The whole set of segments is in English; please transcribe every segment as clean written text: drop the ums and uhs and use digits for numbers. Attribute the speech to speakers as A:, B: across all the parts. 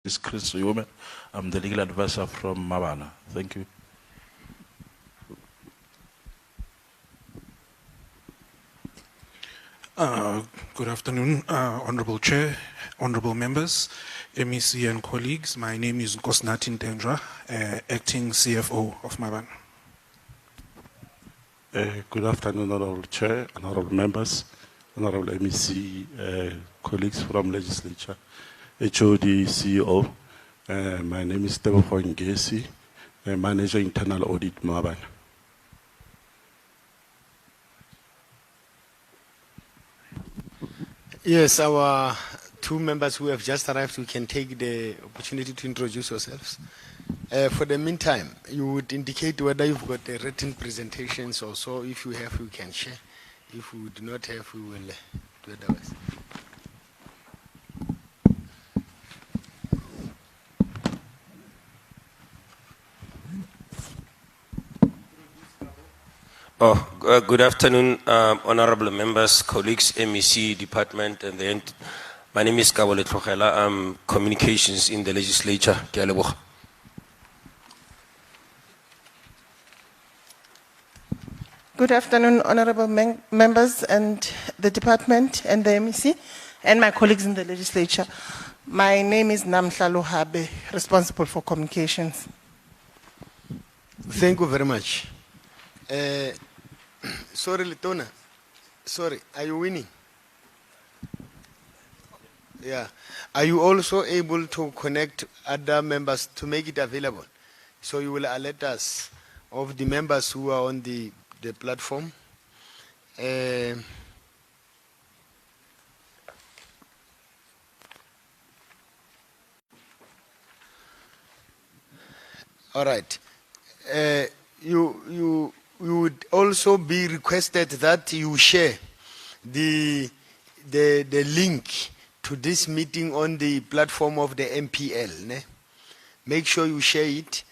A: This is Chris Yume. I'm the legal advisor from Mabana. Thank you.
B: Good afternoon, Honorable Chair, Honorable Members, MEC and colleagues. My name is Nkosinathi Ntendra, Acting CFO of Maban.
C: Good afternoon, Honorable Chair, Honorable Members, Honorable MEC, colleagues from Legislature, HOD, CEO. My name is Tebogo Ngesi, Manager Internal Audit Maban.
D: Yes, our two members who have just arrived, we can take the opportunity to introduce yourselves. For the meantime, you would indicate whether you've got the written presentations or so. If you have, you can share. If we do not have, we will do otherwise.
E: Good afternoon, honorable members, colleagues, MEC department, and then my name is Kabole Tlogela. I'm communications in the legislature. Ke a leboga.
F: Good afternoon, honorable members and the department and the MEC and my colleagues in the legislature. My name is Namhlalo Habe, responsible for communications.
D: Thank you very much. Sorry, Litona. Sorry, are you winning? Yeah. Are you also able to connect other members to make it available? So you will alert us of the members who are on the platform. All right. You would also be requested that you share the link to this meeting on the platform of the MPL. Ne? Make sure you share it.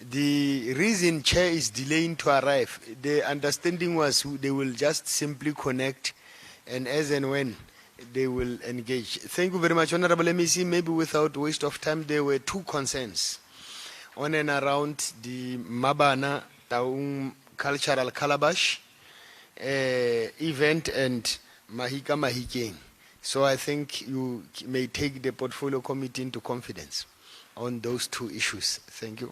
D: The reason Chair is delaying to arrive, the understanding was they will just simply connect, and as and when they will engage. Thank you very much, Honorable MEC. Maybe without waste of time, there were two concerns on and around the Mabana Taung Cultural Calabash event and Mahika Mahikeng. So I think you may take the portfolio committee into confidence on those two issues. Thank you.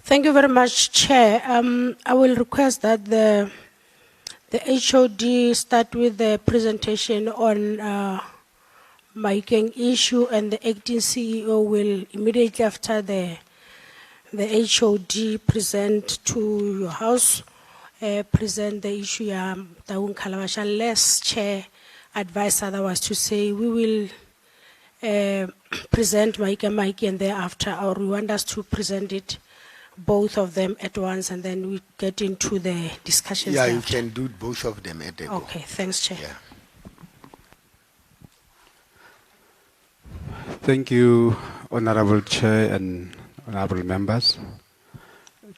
G: Thank you very much, Chair. I will request that the HOD start with the presentation on Mahikeng issue, and the acting CEO will immediately after the HOD present to your house, present the issue Taung Calabash, unless Chair advise otherwise to say we will present Mahikeng and thereafter, or we want us to present it both of them at once and then we get into the discussions.
D: Yeah,
G: thereafter.
D: you can do both of them at a go.
G: Okay, thanks, Chair.
D: Yeah.
H: Thank you, Honorable Chair and Honorable Members.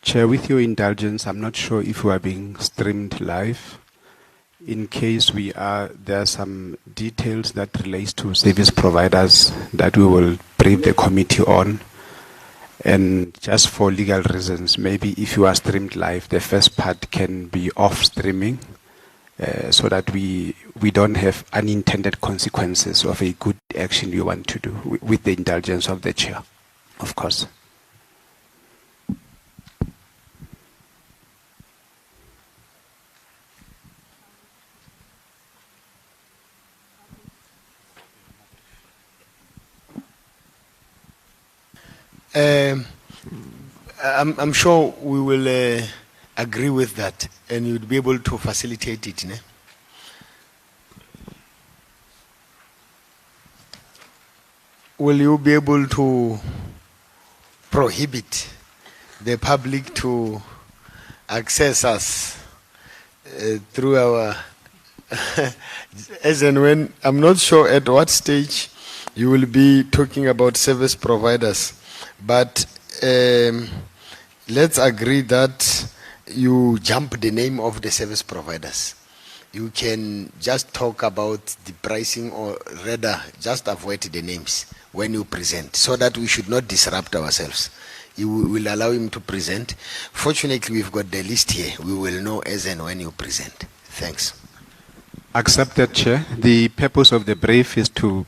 H: Chair, with your indulgence, I'm not sure if we are being streamed live. In case we are, there are some details that relates to service providers that we will brief the committee on. And just for legal reasons, maybe if you are streamed live, the first part can be off streaming. So that we don't have unintended consequences of a good action we want to do, with the indulgence of the Chair, of course.
D: I'm sure we will agree with that, and you'd be able to facilitate it. Ne? Will you be able to prohibit the public to access us through our as and when? I'm not sure at what stage you will be talking about service providers, but let's agree that you jump the name of the service providers you can just talk about the pricing, or rather just avoid the names when you present, so that we should not disrupt ourselves. You will allow him to present. Fortunately, we've got the list here. We will know as and when you present. Thanks.
H: Accepted, Chair. The purpose of the brief is to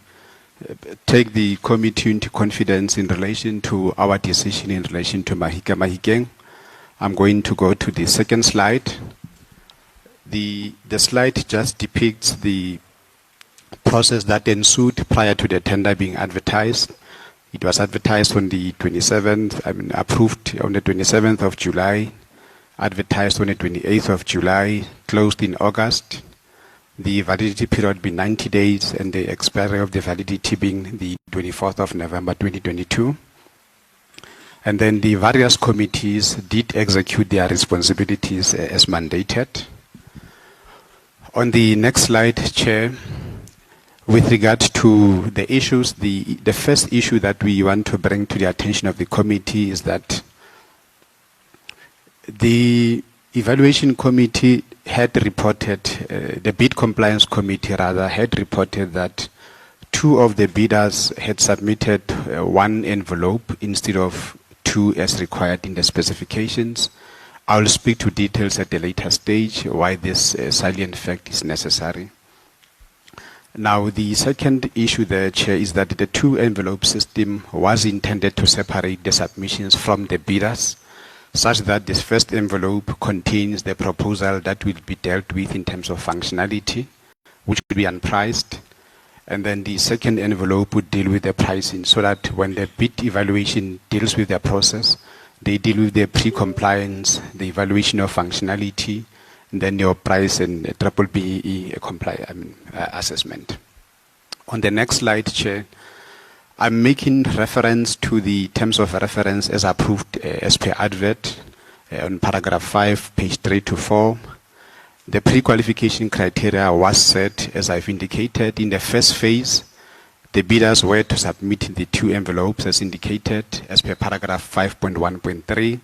H: take the committee into confidence in relation to our decision in relation to Mahika Mahikeng. I'm going to go to the second slide. The slide just depicts the process that ensued prior to the tender being advertised. It was advertised on the 27th, approved on the 27th of July, advertised on the 28th of July, closed in August. The validity period being 90 days and the expiry of the validity being the 24th of November 2022. And then the various committees did execute their responsibilities as mandated. On the next slide, Chair, with regard to the issues, the first issue that we want to bring to the attention of the committee is that the evaluation committee had reported, the bid compliance committee rather, had reported that 2 of the bidders had submitted 1 envelope instead of 2 as required in the specifications. I will speak to details at a later stage why this salient fact is necessary. Now, the second issue there, Chair, is that the 2 envelope system was intended to separate the submissions from the bidders, such that this first envelope contains the proposal that will be dealt with in terms of functionality, which will be unpriced, and then the second envelope would deal with the pricing, so that when the bid evaluation deals with the process, they deal with the pre-compliance, the evaluation of functionality, and then your price and triple BEE assessment. On the next slide, Chair, I'm making reference to the terms of reference as approved as per advert on paragraph 5, page 3 to 4. The pre-qualification criteria was set, as I've indicated, in the first phase. The bidders were to submit the 2 envelopes as indicated as per paragraph 5.1.3.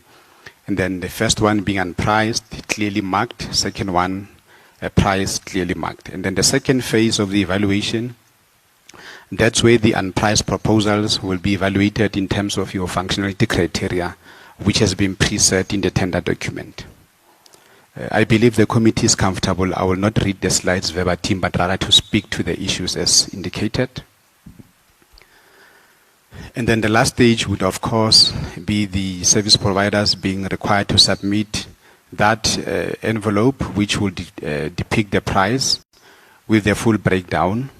H: And then the first one being unpriced, clearly marked, second one priced, clearly marked. And then the second phase of the evaluation, that's where the unpriced proposals will be evaluated in terms of your functionality criteria, which has been preset in the tender document. I believe the committee is comfortable. I will not read the slides verbatim, but rather to speak to the issues as indicated. And then the last stage would, of course, be the service providers being required to submit that envelope, which will depict the price with the full breakdown.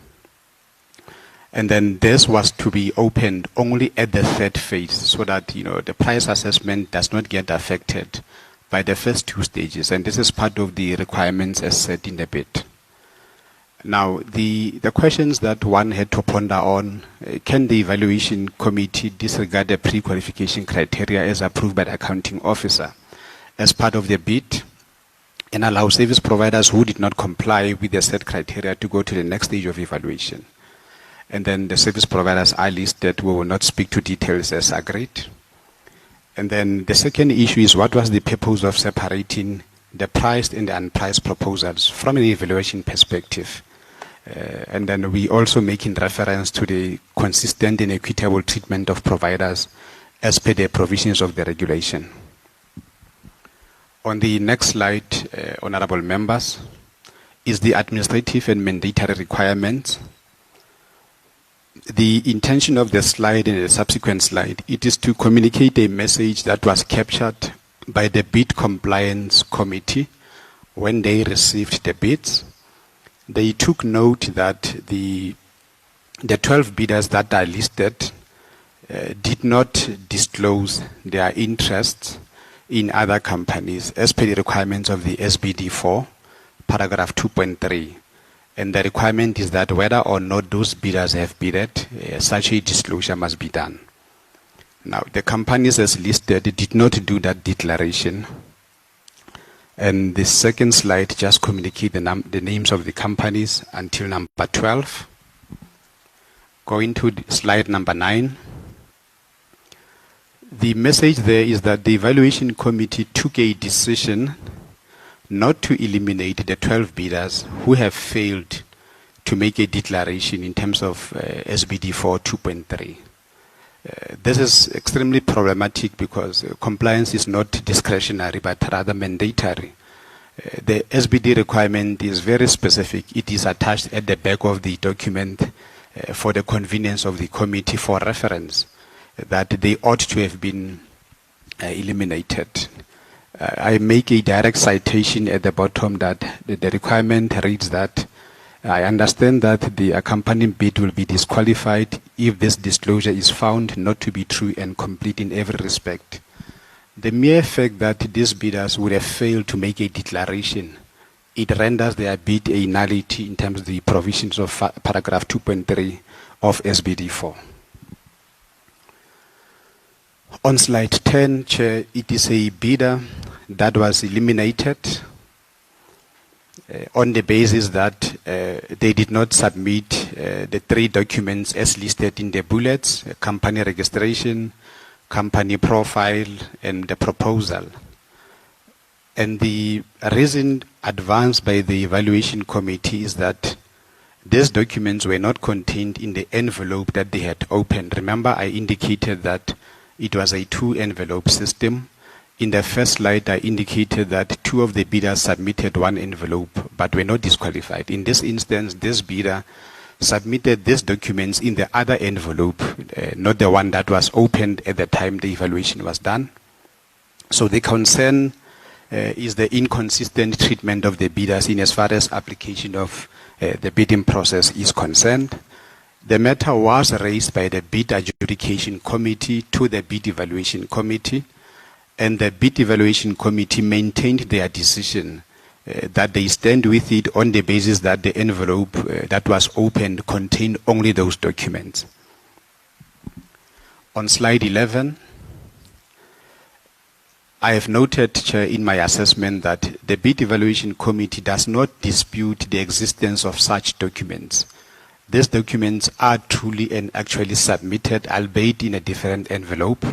H: And then this was to be opened only at the third phase, so that the price assessment does not get affected by the first 2 stages. And this is part of the requirements as set in the bid. Now, the questions that one had to ponder on, can the evaluation committee disregard the pre-qualification criteria as approved by the accounting officer as part of the bid and allow service providers who did not comply with the set criteria to go to the next stage of evaluation? And then the service providers are listed. We will not speak to details as agreed. And then the second issue is, what was the purpose of separating the priced and the unpriced proposals from an evaluation perspective? And then we also making reference to the consistent and equitable treatment of providers as per the provisions of the regulation. On the next slide, honorable members, is the administrative and mandatory requirements. The intention of the slide and the subsequent slide, it is to communicate a message that was captured by the bid compliance committee when they received the bids. They took note that the 12 bidders that are listed did not disclose their interests in other companies as per the requirements of the SBD 4, paragraph 2.3. And the requirement is that whether or not those bidders have bidded, such a disclosure must be done. Now, the companies as listed did not do that declaration. And the second slide just communicate the names of the companies until number 12. Going to slide number 9. The message there is that the evaluation committee took a decision not to eliminate the 12 bidders who have failed to make a declaration in terms of SBD 4 2.3. This is extremely problematic because compliance is not discretionary but rather mandatory. The SBD requirement is very specific. It is attached at the back of the document for the convenience of the committee for reference that they ought to have been eliminated. I make a direct citation at the bottom that the requirement reads that I understand that the accompanying bid will be disqualified if this disclosure is found not to be true and complete in every respect. The mere fact that these bidders would have failed to make a declaration, it renders their bid a nullity in terms of the provisions of paragraph 2.3 of SBD 4. On slide 10, Chair, it is a bidder that was eliminated on the basis that they did not submit the 3 documents as listed in the bullets: company registration, company profile, and the proposal. And the reason advanced by the evaluation committee is that these documents were not contained in the envelope that they had opened. Remember, I indicated that it was a 2-envelope system. In the first slide, I indicated that 2 of the bidders submitted 1 envelope but were not disqualified. In this instance, this bidder submitted these documents in the other envelope, not the one that was opened at the time the evaluation was done. So the concern is the inconsistent treatment of the bidders in as far as application of the bidding process is concerned. The matter was raised by the bid adjudication committee to the bid evaluation committee, and the bid evaluation committee maintained their decision that they stand with it on the basis that the envelope that was opened contained only those documents. On slide 11, I have noted, Chair, in my assessment that the bid evaluation committee does not dispute the existence of such documents. These documents are truly and actually submitted, albeit in a different envelope.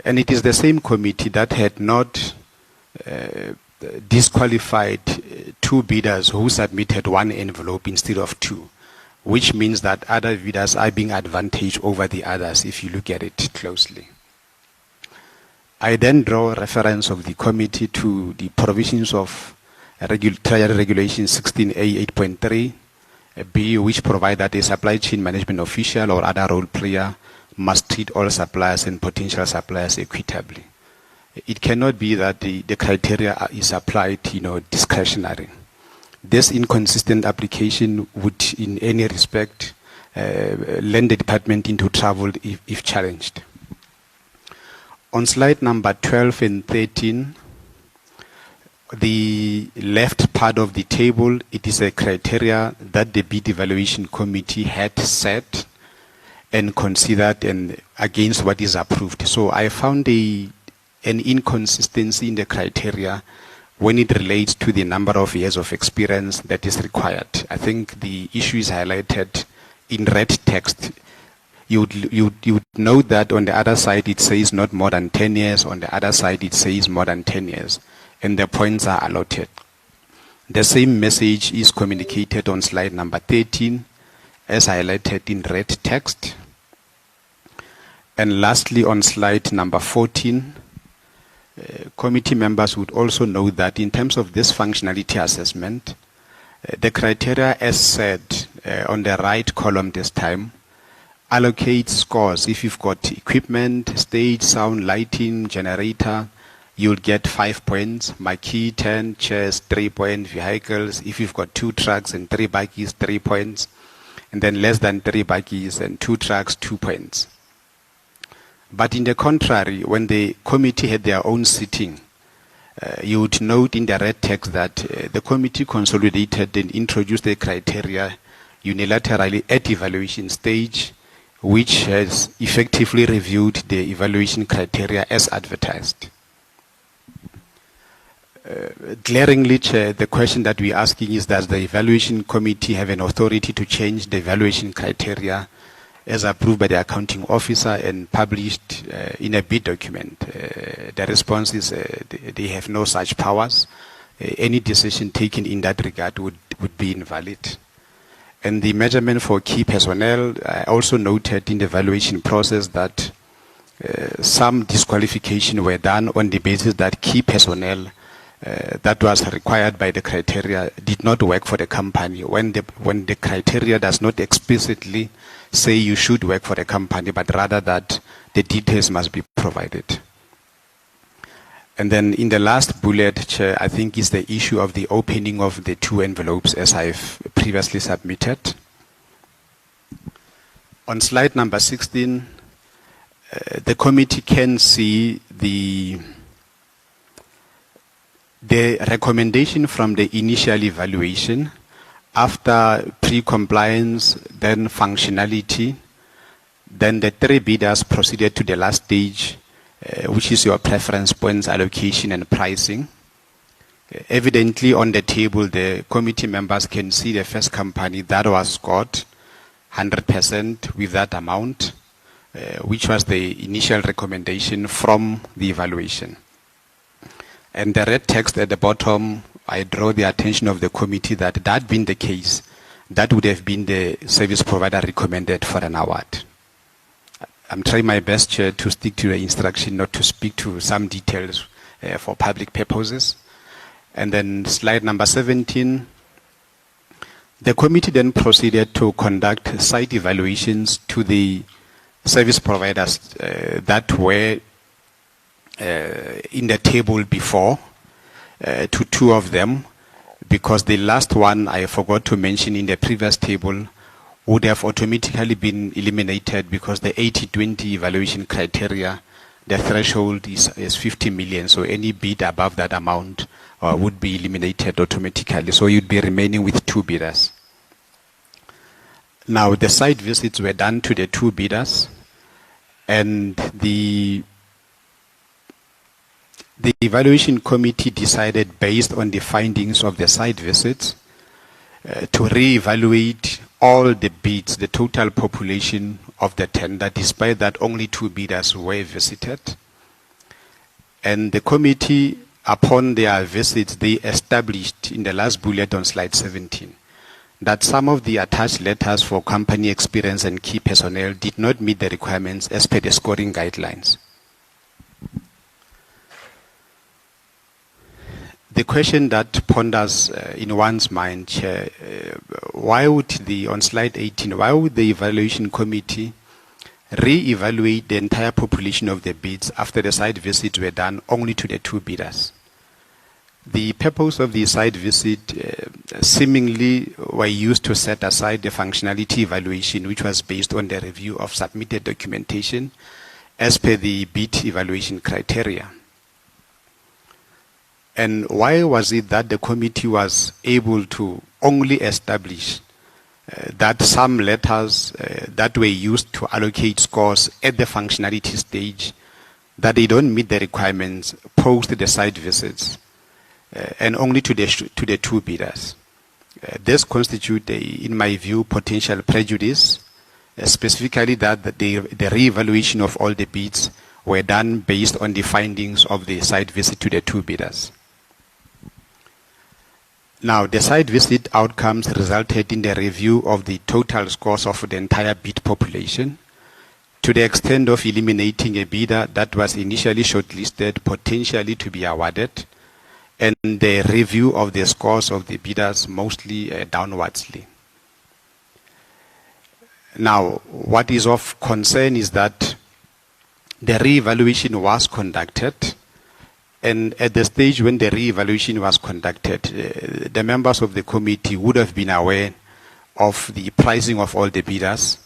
H: And it is the same committee that had not disqualified 2 bidders who submitted 1 envelope instead of 2, which means that other bidders are being advantaged over the others if you look at it closely. I then draw reference of the committee to the provisions of Treasury Regulation 16A 8.3 B, which provide that a supply chain management official or other role player must treat all suppliers and potential suppliers equitably. It cannot be that the criteria is applied, discretionary. This inconsistent application would, in any respect, land the department into trouble if challenged. On slide number 12 and 13, the left part of the table, it is a criteria that the bid evaluation committee had set and considered and against what is approved. So I found an inconsistency in the criteria when it relates to the number of years of experience that is required. I think the issue is highlighted in red text. You would note that on the other side it says not more than 10 years, on the other side it says more than 10 years, and the points are allotted. The same message is communicated on slide number 13 as highlighted in red text. And lastly, on slide number 14, committee members would also know that in terms of this functionality assessment, the criteria as said on the right column this time allocates scores. If you've got equipment, stage, sound, lighting, generator, you'll get 5 points. Marquee 10, chairs 3 points, vehicles. If you've got 2 trucks and 3 buggies, 3 points. And then less than 3 buggies and 2 trucks, 2 points. But in the contrary, when the committee had their own sitting, you would note in the red text that the committee consolidated and introduced the criteria unilaterally at evaluation stage, which has effectively reviewed the evaluation criteria as advertised. Glaringly, Chair, the question that we're asking is, does the evaluation committee have an authority to change the evaluation criteria as approved by the accounting officer and published in a bid document? The response is they have no such powers. any decision taken in that regard would be invalid. And the measurement for key personnel, I also noted in the evaluation process that some disqualification were done on the basis that key personnel that was required by the criteria did not work for the company when the criteria does not explicitly say you should work for the company, but rather that the details must be provided. And then in the last bullet, Chair, I think is the issue of the opening of the 2 envelopes as I've previously submitted. On slide number 16, the committee can see the recommendation from the initial evaluation after pre-compliance, then functionality, then the 3 bidders proceeded to the last stage, which is your preference points allocation and pricing. Evidently on the table, the committee members can see the first company that was scored 100% with that amount, which was the initial recommendation from the evaluation. And the red text at the bottom, I draw the attention of the committee that being the case, that would have been the service provider recommended for an award. I'm trying my best, Chair, to stick to the instruction, not to speak to some details for public purposes. And then slide number 17, the committee then proceeded to conduct site evaluations to the service providers that were in the table before, to 2 of them, because the last one I forgot to mention in the previous table would have automatically been eliminated because the 80-20 evaluation criteria, the threshold is 50 million, so any bid above that amount would be eliminated automatically, so you'd be remaining with 2 bidders. Now the site visits were done to the 2 bidders, and the evaluation committee decided, based on the findings of the site visits, to re-evaluate all the bids, the total population of the tender, despite that only 2 bidders were visited. And the committee, upon their visits, they established in the last bullet on slide 17 that some of the attached letters for company experience and key personnel did not meet the requirements as per the scoring guidelines. The question that ponders in one's mind, Chair, why would on slide 18, why would the evaluation committee re-evaluate the entire population of the bids after the site visits were done only to the 2 bidders? The purpose of the site visit seemingly were used to set aside the functionality evaluation, which was based on the review of submitted documentation as per the bid evaluation criteria. And why was it that the committee was able to only establish that some letters that were used to allocate scores at the functionality stage, that they don't meet the requirements post the site visits, and only to the 2 bidders? This constitutes, in my view, potential prejudice, specifically that the re-evaluation of all the bids were done based on the findings of the site visit to the 2 bidders. Now, the site visit outcomes resulted in the review of the total scores of the entire bid population, to the extent of eliminating a bidder that was initially shortlisted potentially to be awarded, and the review of the scores of the bidders mostly downwardsly. Now, what is of concern is that the re-evaluation was conducted, and at the stage when the re-evaluation was conducted, the members of the committee would have been aware of the pricing of all the bidders,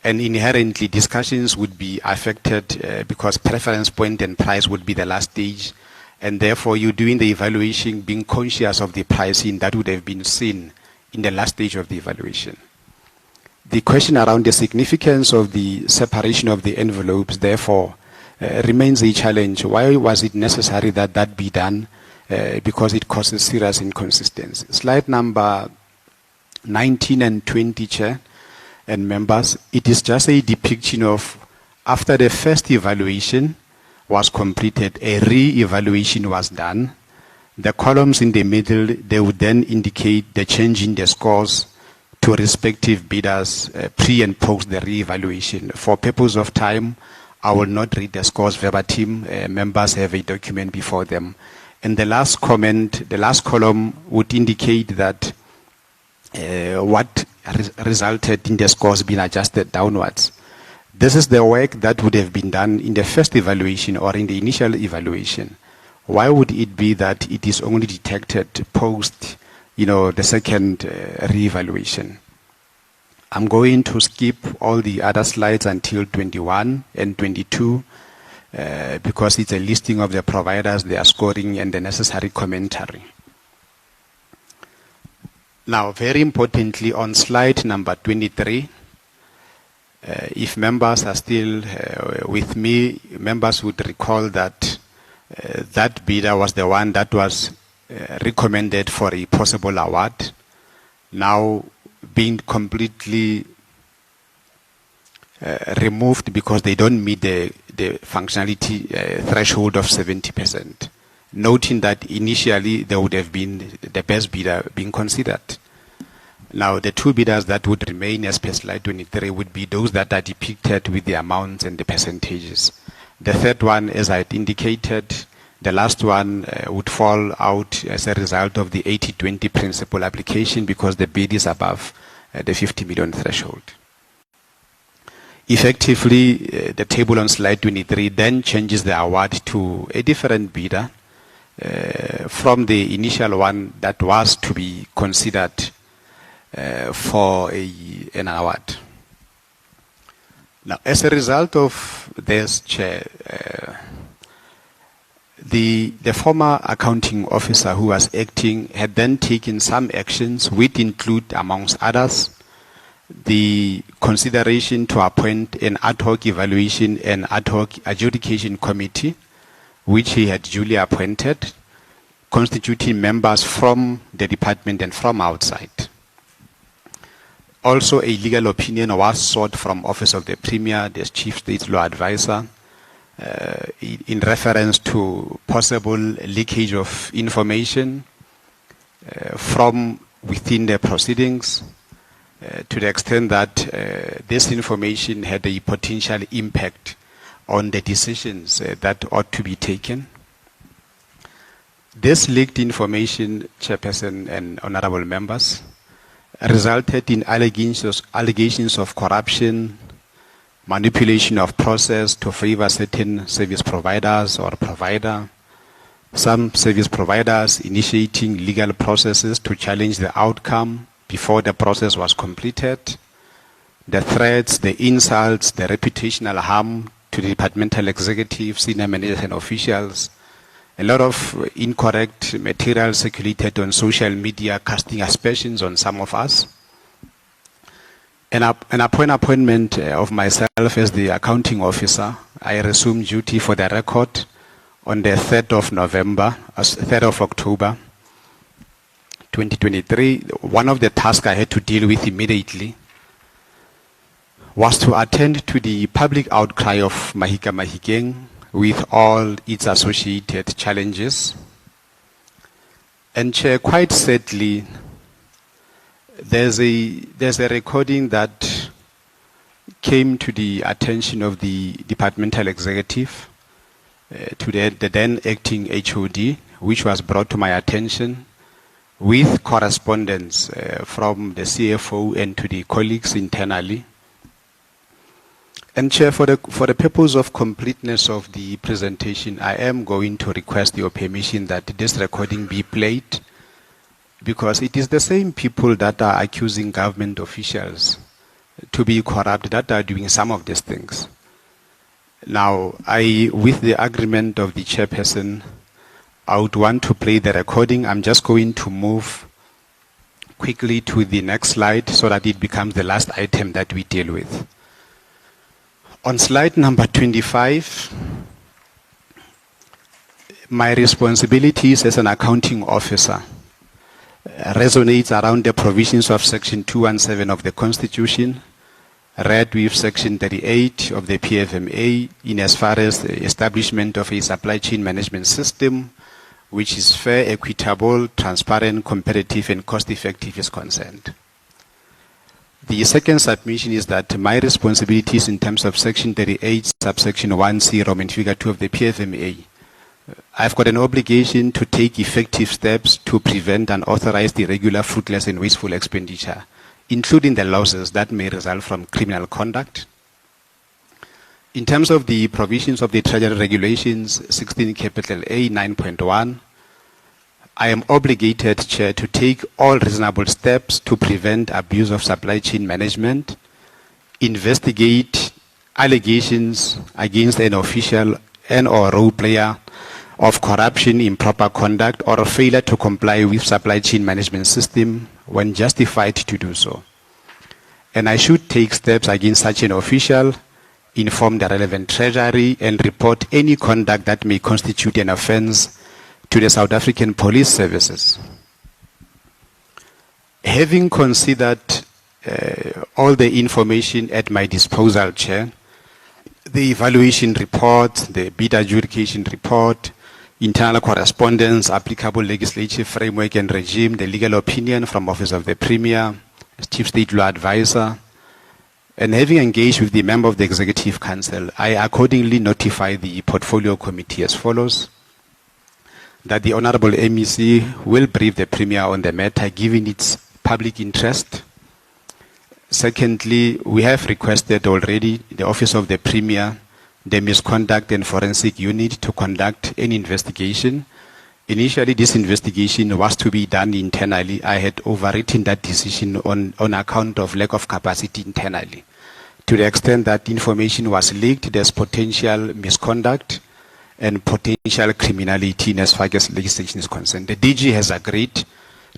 H: and inherently discussions would be affected because preference point and price would be the last stage, and therefore you doing the evaluation being conscious of the pricing that would have been seen in the last stage of the evaluation. The question around the significance of the separation of the envelopes, therefore, remains a challenge. Why was it necessary that that be done? Because it causes serious inconsistency. Slide number 19 and 20, Chair and members, it is just a depiction of after the first evaluation was completed, a re-evaluation was done, The columns in the middle, they would then indicate the change in the scores to respective bidders pre and post the re-evaluation. For purpose of time, I will not read the scores verbatim. Members have a document before them. And the last comment, the last column would indicate that what resulted in the scores being adjusted downwards. This is the work that would have been done in the first evaluation or in the initial evaluation. Why would it be that it is only detected post, the second re-evaluation? I'm going to skip all the other slides until 21 and 22 because it's a listing of the providers, their scoring, and the necessary commentary. Now, very importantly, on slide number 23, if members are still with me, members would recall that that bidder was the one that was recommended for a possible award, now being completely removed because they don't meet the functionality threshold of 70%. Noting that initially there would have been the best bidder being considered. Now, the two bidders that would remain as per slide 23 would be those that are depicted with the amounts and the percentages. The third one, as I had indicated, the last one would fall out as a result of the 80-20 principle application because the bid is above the 50 million threshold. Effectively, the table on slide 23 then changes the award to a different bidder from the initial one that was to be considered for an award. Now, as a result of this, Chair, the former accounting officer who was acting had then taken some actions which include, amongst others, the consideration to appoint an ad hoc evaluation and ad hoc adjudication committee, which he had duly appointed, constituting members from the department and from outside. Also, a legal opinion was sought from Office of the Premier, the Chief State Law Advisor, in reference to possible leakage of information from within the proceedings, to the extent that this information had a potential impact on the decisions that ought to be taken. This leaked information, Chairperson and honorable members, resulted in allegations of corruption, manipulation of process to favor certain service providers or provider, some service providers initiating legal processes to challenge the outcome before the process was completed, the threats, the insults, the reputational harm to the departmental executives, senior managers and officials, a lot of incorrect material circulated on social media casting aspersions on some of us. And upon appointment of myself as the accounting officer, I resumed duty for the record on the 3rd of October 2023. One of the tasks I had to deal with immediately was to attend to the public outcry of Mahika Mahikeng with all its associated challenges. And Chair, quite sadly, there's a recording that came to the attention of the departmental executive, to the then acting HOD, which was brought to my attention with correspondence from the CFO and to the colleagues internally. And Chair, for the purpose of completeness of the presentation, I am going to request your permission that this recording be played, because it is the same people that are accusing government officials to be corrupt that are doing some of these things. Now, with the agreement of the chairperson, I would want to play the recording. I'm just going to move quickly to the next slide so that it becomes the last item that we deal with. On slide number 25, my responsibilities as an accounting officer resonates around the provisions of Section 217 of the Constitution, read with Section 38 of the PFMA in as far as the establishment of a supply chain management system which is fair, equitable, transparent, competitive, and cost-effective is concerned. The second submission is that my responsibilities in terms of Section 38, subsection 1C, Roman figure 2 of the PFMA, I've got an obligation to take effective steps to prevent and authorize the irregular, fruitless, and wasteful expenditure, including the losses that may result from criminal conduct. In terms of the provisions of the Treasury Regulations 16 capital A 9.1, I am obligated, Chair, to take all reasonable steps to prevent abuse of supply chain management, investigate allegations against an official and or role player of corruption, improper conduct, or a failure to comply with supply chain management system when justified to do so. And I should take steps against such an official, inform the relevant Treasury, and report any conduct that may constitute an offense to the South African Police Services. Having considered all the information at my disposal, Chair, the evaluation report, the bid adjudication report, internal correspondence, applicable legislative framework and regime, the legal opinion from Office of the Premier, Chief State Law Advisor, and having engaged with the member of the Executive Council, I accordingly notify the Portfolio Committee as follows: that the Honorable MEC will brief the Premier on the matter given its public interest. Secondly, we have requested already the Office of the Premier, the Misconduct and Forensic Unit to conduct an investigation. Initially, this investigation was to be done internally. I had overwritten that decision on account of lack of capacity internally. To the extent that information was leaked, there's potential misconduct and potential criminality in as far as legislation is concerned. The DG has agreed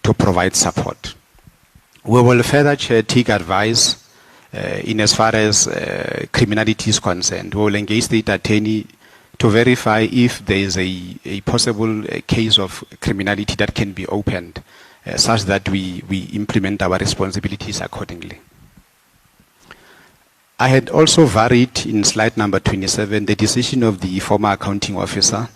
H: to provide support. We will further, Chair, take advice in as far as criminality is concerned. We will engage the attorney to verify if there is a possible case of criminality that can be opened, such that we implement our responsibilities accordingly. I had also varied in slide number 27 the decision of the former accounting officer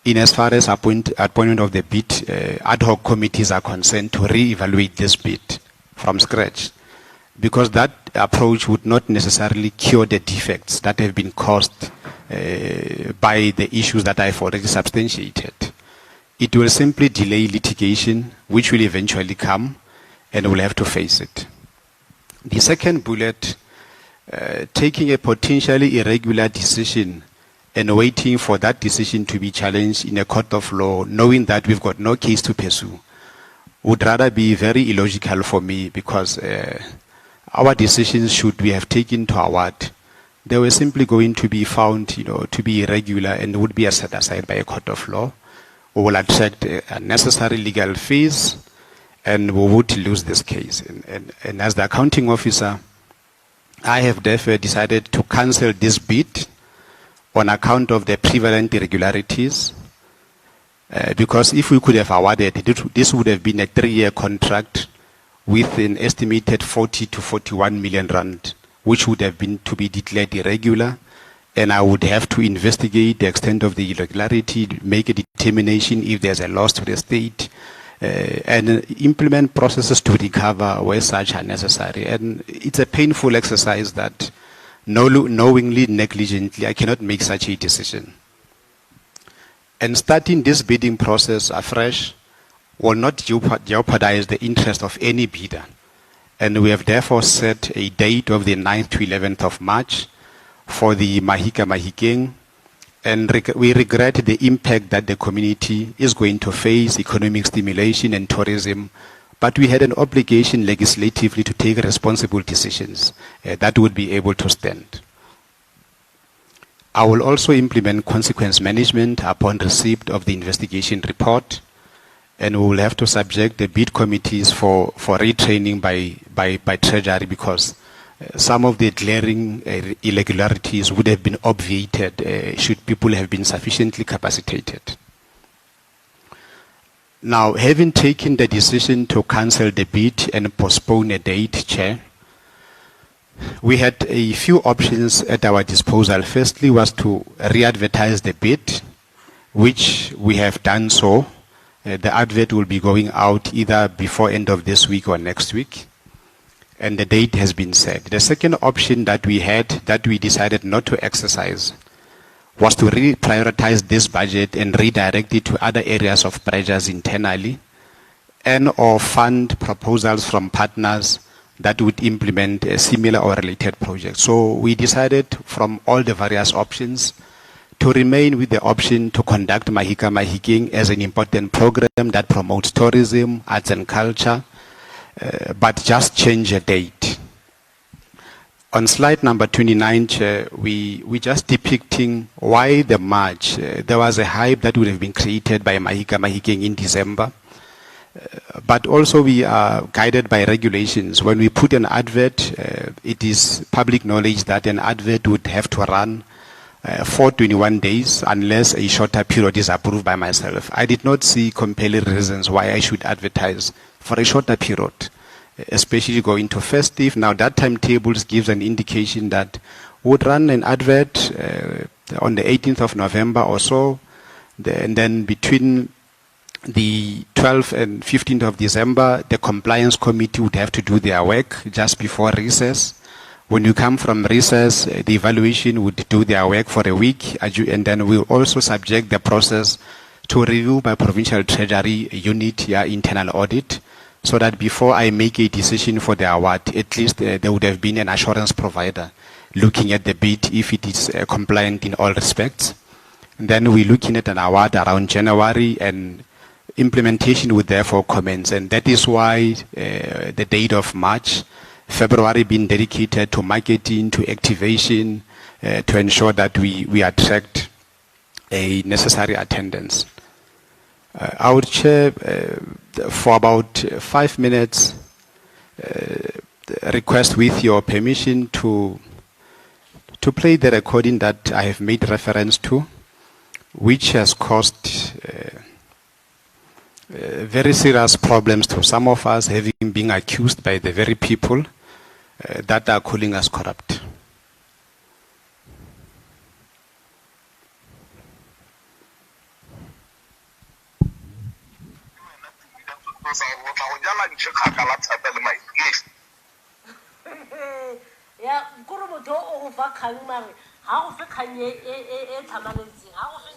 H: in as far as appointment of the bid ad hoc committees are concerned to re-evaluate this bid from scratch, because that approach would not necessarily cure the defects that have been caused by the issues that I've already substantiated. It will simply delay litigation, which will eventually come, and we'll have to face it. The second bullet, taking a potentially irregular decision and waiting for that decision to be challenged in a court of law, knowing that we've got no case to pursue, would rather be very illogical for me, because our decisions, should we have taken to award, they were simply going to be found, to be irregular and would be set aside by a court of law. We will attract unnecessary legal fees, and we would lose this case. And as the accounting officer, I have therefore decided to cancel this bid on account of the prevalent irregularities, because if we could have awarded, this would have been a 3-year contract with an estimated 40 to 41 million rand, which would have been to be declared irregular, and I would have to investigate the extent of the irregularity, make a determination if there's a loss to the state, and implement processes to recover where such are necessary. And it's a painful exercise that knowingly, negligently, I cannot make such a decision. And starting this bidding process afresh will not jeopardize the interest of any bidder. And we have therefore set a date of the 9th to 11th of March for the Mahika Mahikeng. And we regret the impact that the community is going to face, economic stimulation and tourism. But we had an obligation legislatively to take responsible decisions that would be able to stand. I will also implement consequence management upon receipt of the investigation report, and we will have to subject the bid committees for retraining by Treasury, because some of the glaring irregularities would have been obviated should people have been sufficiently capacitated. Now, having taken the decision to cancel the bid and postpone a date, Chair, we had a few options at our disposal. Firstly was to re-advertise the bid, which we have done so. The advert will be going out either before end of this week or next week, and the date has been set. The second option that we had, that we decided not to exercise, was to really prioritize this budget and redirect it to other areas of pressures internally, and or fund proposals from partners that would implement a similar or related projects. So we decided from all the various options to remain with the option to conduct Mahika Mahiking as an important program that promotes tourism, arts and culture, but just change the date. On slide number 29, Chair, we just depicting why the March. There was a hype that would have been created by Mahika Mahiking in December. But also we are guided by regulations. When we put an advert, it is public knowledge that an advert would have to run for 21 days unless a shorter period is approved by myself. I did not see compelling reasons why I should advertise for a shorter period, especially going to festive. Now that timetable gives an indication that we would run an advert on the 18th of November or so, and then between the 12th and 15th of December, the compliance committee would have to do their work just before recess. When you come from recess, the evaluation would do their work for a week, and then we'll also subject the process to review by Provincial Treasury Unit, internal audit, so that before I make a decision for the award, at least there would have been an assurance provider looking at the bid if it is compliant in all respects. And then we're looking at an award around January, and implementation would therefore commence. And that is why the date of March, February being dedicated to marketing, to activation, to ensure that we attract a necessary attendance. I would, Chair, for about 5 minutes, request with your permission to play the recording that I have made reference to, which has caused very serious problems to some of us, having been accused by the very people that are calling us corrupt.
I: Yeah, Kurumoto over Kalmar. How for Kanye Tamanazzi? How for it?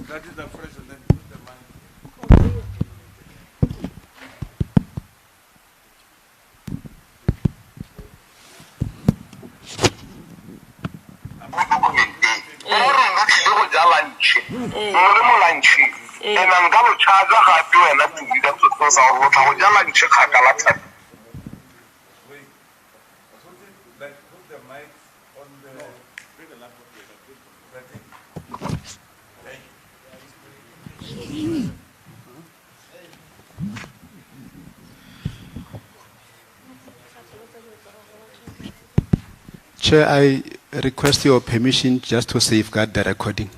A: That is the president.
H: Chair, I request your permission just to safeguard the recording.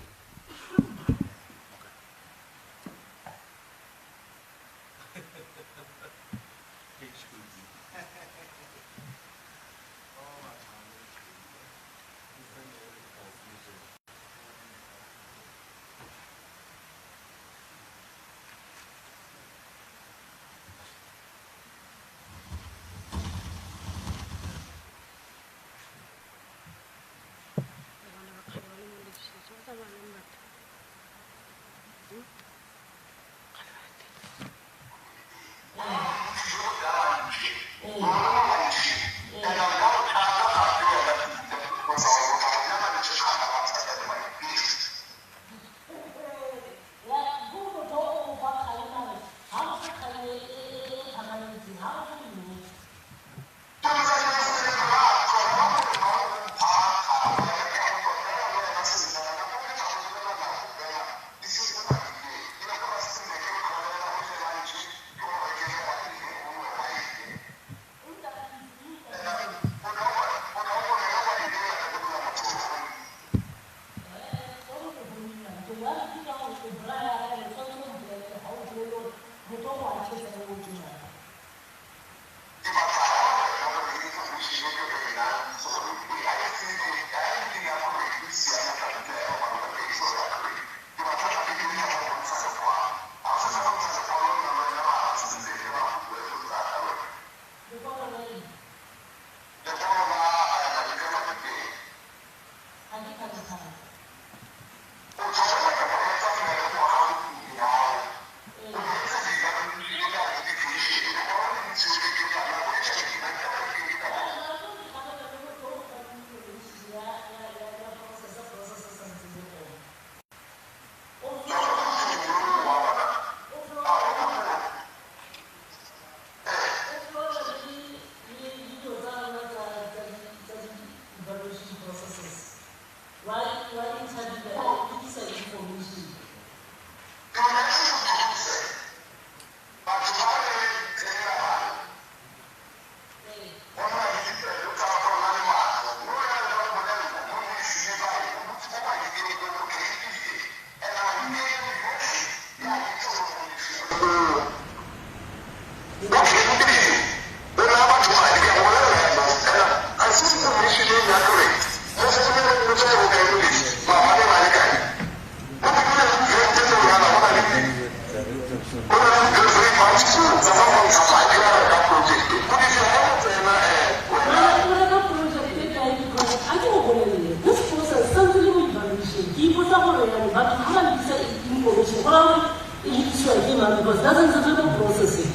I: Because that's a different process.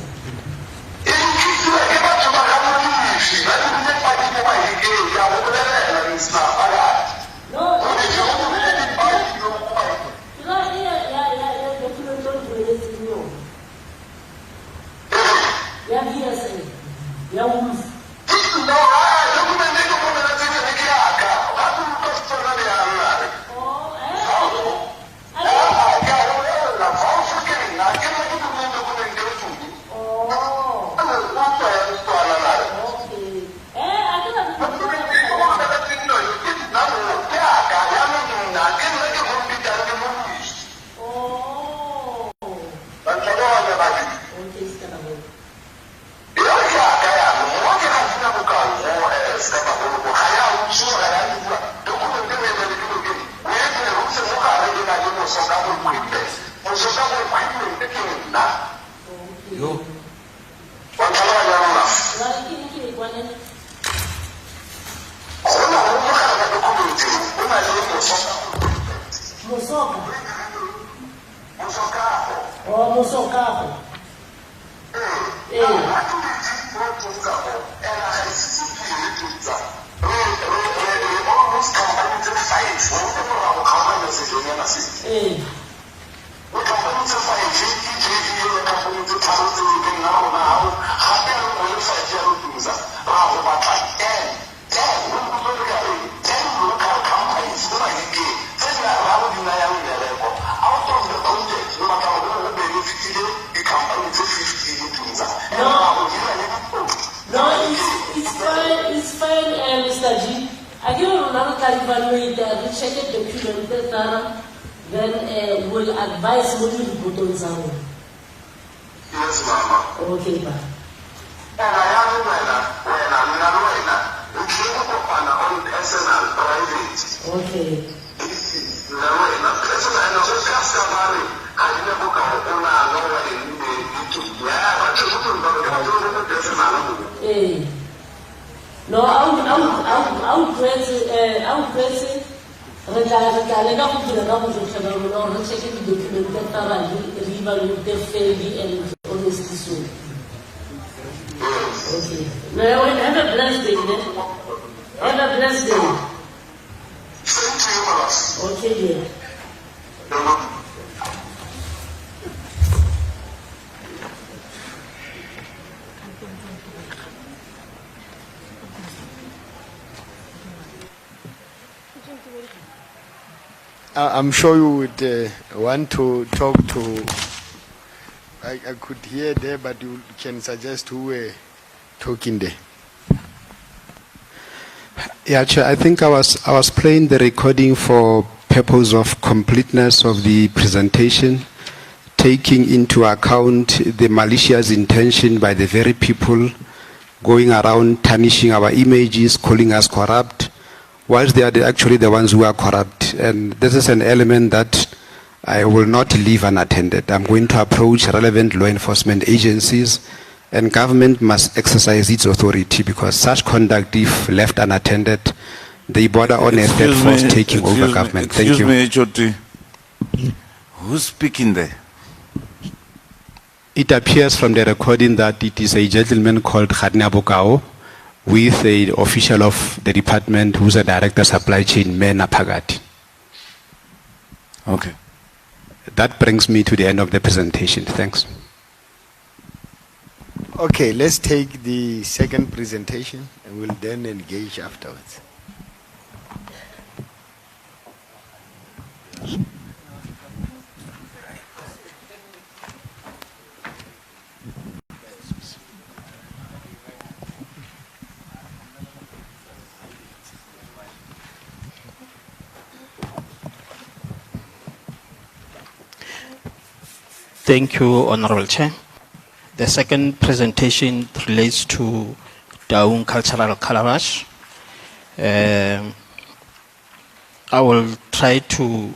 I: Then we'll advise what you put on Zao.
J: Yes, Mama.
I: Okay, ma. Okay. Hey. No, I would press it. Okay. Now, have a blessed day. Have a blessed day.
J: Same to you, Mama.
I: Okay, yeah.
D: I'm sure you would want to talk to. I could hear there, but you can suggest who were talking there.
H: Yeah, Chair, I think I was playing the recording for purpose of completeness of the presentation taking into account the malicious intention by the very people going around tarnishing our images, calling us corrupt, whilst they are actually the ones who are corrupt. And this is an element that I will not leave unattended. I'm going to approach relevant law enforcement agencies, and government must exercise its authority, because such conduct, if left unattended, they border on a third force taking over government. Thank you.
K: Excuse me, HOD. Who's speaking there?
H: It appears from the recording that it is a gentleman called Khadna Bokao with an official of the department who's a director supply chain, Mena Pagati.
K: Okay.
H: That brings me to the end of the presentation. Thanks.
D: Okay, let's take the second presentation and we'll then engage afterwards.
L: Thank you, Honorable Chair. The second presentation relates to Daung Cultural Calabash. I will try to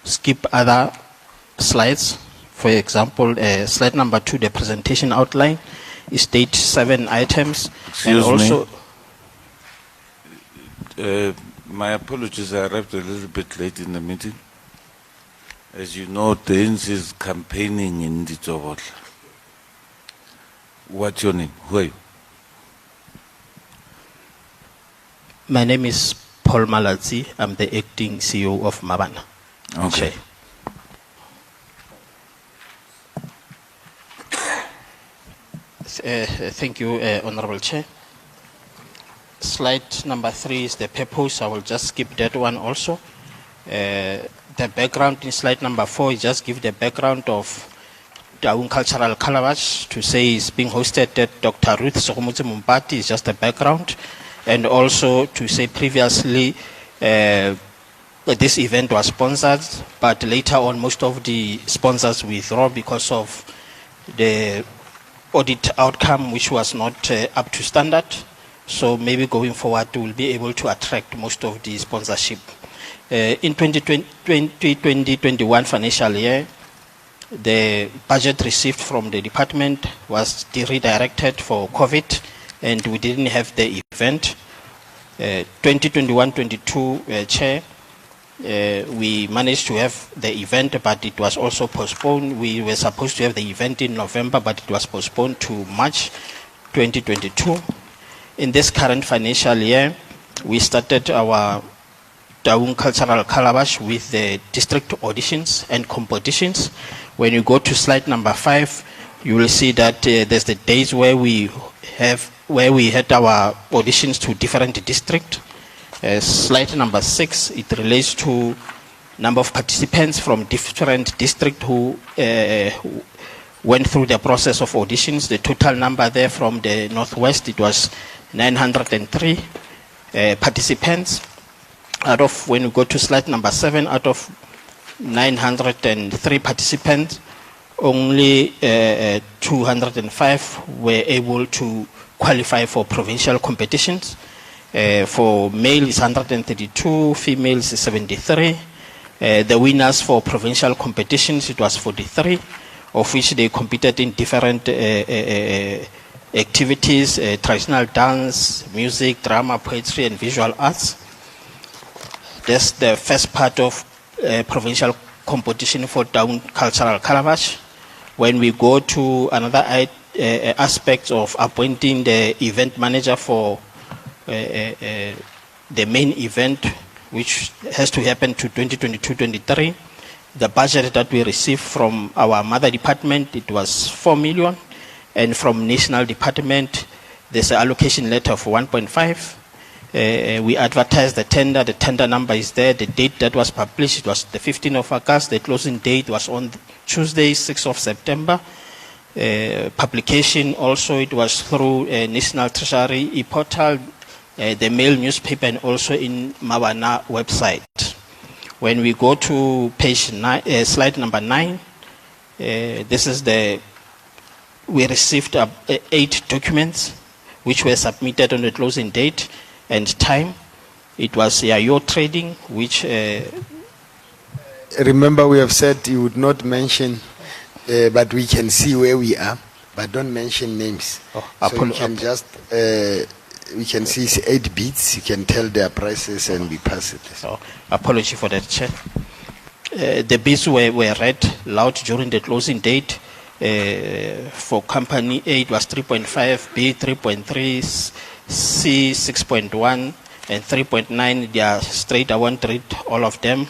L: skip other slides. For example, slide number 2, the presentation outline, is state 7 items.
K: Excuse
L: and also
K: me. My apologies, I arrived a little bit late in the meeting. As you know, the ANC is campaigning in the Tsobotla. What's your name? Who are you?
L: My name is Paul Malatsi. I'm the acting CEO of Mabana.
K: Okay.
L: Thank you, Honorable Chair. Slide number 3 is the purpose. I will just skip that one also. The background in slide number 4 is just give the background of Daung Cultural Calabash. To say it's being hosted at Dr. Ruth Sokomotse Mumpati is just the background. And also to say previously this event was sponsored, but later on most of the sponsors withdrew because of the audit outcome, which was not up to standard. So maybe going forward we will be able to attract most of the sponsorship. In 2020-21 financial year, the budget received from the department was redirected for COVID, and we didn't have the event. 2021-22 Chair, we managed to have the event, but it was also postponed. We were supposed to have the event in November, but it was postponed to March 2022. In this current financial year, we started our Daung Cultural Calabash with the district auditions and competitions. When you go to slide number 5, you will see that there's the days where we had our auditions to different districts. Slide number 6, it relates to number of participants from different districts who went through the process of auditions. The total number there from the Northwest, it was 903 participants. Out of, when we go to slide number 7, out of 903 participants, only 205 were able to qualify for provincial competitions. For male is 132, females is 73. The winners for provincial competitions, it was 43, of which they competed in different activities, traditional dance, music, drama, poetry, and visual arts. That's the first part of provincial competition for Daung Cultural Calabash. When we go to another aspect of appointing the event manager for the main event, which has to happen to 2022-23, the budget that we received from our mother department, it was 4 million, and from national department, there's an allocation letter of 1.5. We advertised the tender number is there. The date that was published, it was the 15th of August. The closing date was on Tuesday, 6th of September. Publication also, it was through National Treasury e-portal, the mail newspaper, and also in Mabana website. When we go to page 9, slide number 9, This is we received 8 documents which were submitted on the closing date and time. It was your trading, which...
D: Remember, we have said you would not mention, but we can see where we are, but don't mention names. So you can just, we can see 8 beats, you can tell their prices and we pass it.
L: So, apology for that, Chair. The bids were read loud during the closing date. For company A, it was 3.5, B 3.3, C 6.1, and 3.9. They are straight. I won't read all of them.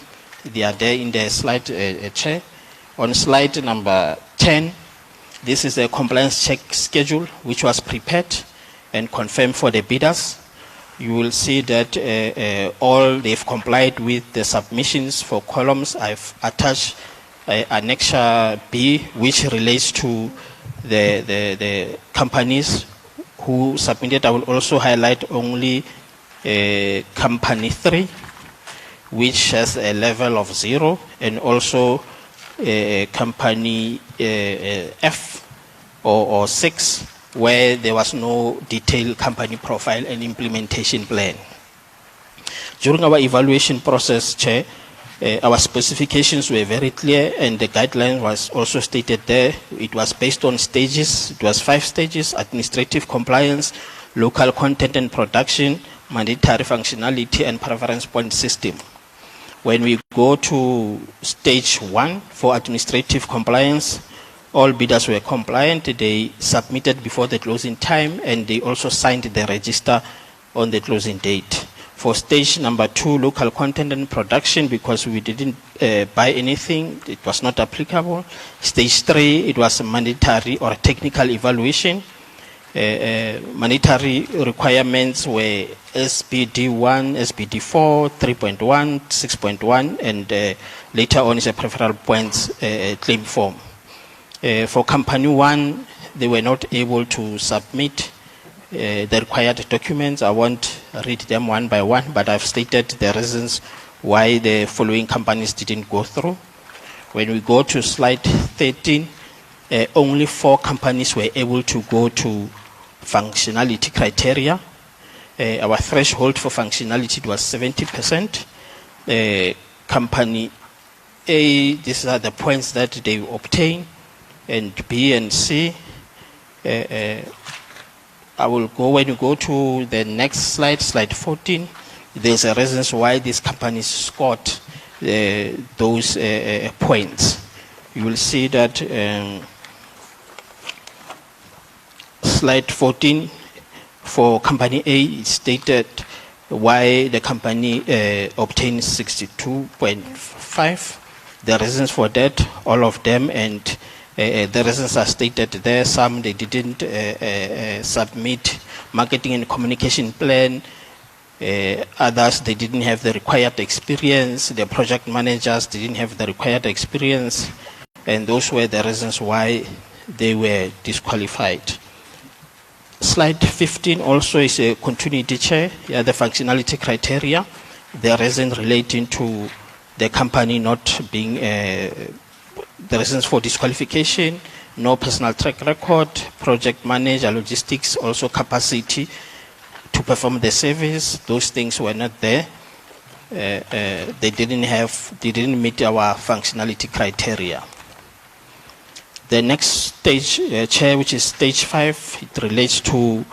L: They are there in the slide, Chair. On slide number 10, this is a compliance check schedule which was prepared and confirmed for the bidders. You will see that all they've complied with the submissions for columns. I've attached Annexure B, which relates to the companies who submitted. I will also highlight only Company 3, which has a level of 0, and also Company F or 6, where there was no detailed company profile and implementation plan. During our evaluation process, Chair, our specifications were very clear, and the guideline was also stated there. It was based on stages. It was 5 stages: administrative compliance, local content and production, mandatory functionality, and preference point system. When we go to stage 1 for administrative compliance, all bidders were compliant. They submitted before the closing time, and they also signed the register on the closing date. For stage number 2, local content and production, because we didn't buy anything, it was not applicable. Stage 3, it was a mandatory or technical evaluation. Mandatory requirements were SBD1, SBD4, 3.1, 6.1, and later on is a preferential points claim form. For Company 1, they were not able to submit the required documents. I won't read them one by one, but I've stated the reasons why the following companies didn't go through. When we go to slide 13, only 4 companies were able to go to functionality criteria. Our threshold for functionality was 70%. Company A, these are the points that they obtain, and B and C. I will go, when you go to the next slide, slide 14, there's a reasons why these companies scored those points. You will see that slide 14 for Company A, it stated why the company obtained 62.5. The reasons for that, all of them, and the reasons are stated there. Some they didn't submit marketing and communication plan. Others they didn't have the required experience. The project managers didn't have the required experience, and those were the reasons why they were disqualified. Slide 15 also is a continuity, Chair. Yeah, the functionality criteria. The reason relating to the company not being the reasons for disqualification: no personal track record, project manager, logistics, also capacity to perform the service. Those things were not there. They didn't meet our functionality criteria. The next stage, Chair, which is stage 5, it relates to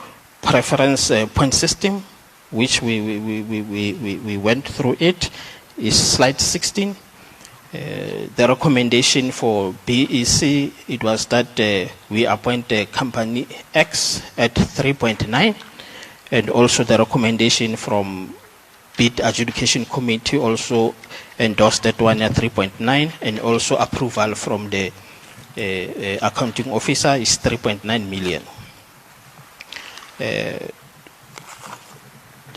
L: preference point system, which we went through it. Is slide 16. The recommendation for BEC, it was that we appoint Company X at 3.9, and also the recommendation from Bid Adjudication Committee also endorsed that one at 3.9, and also approval from the accounting officer is 3.9 million.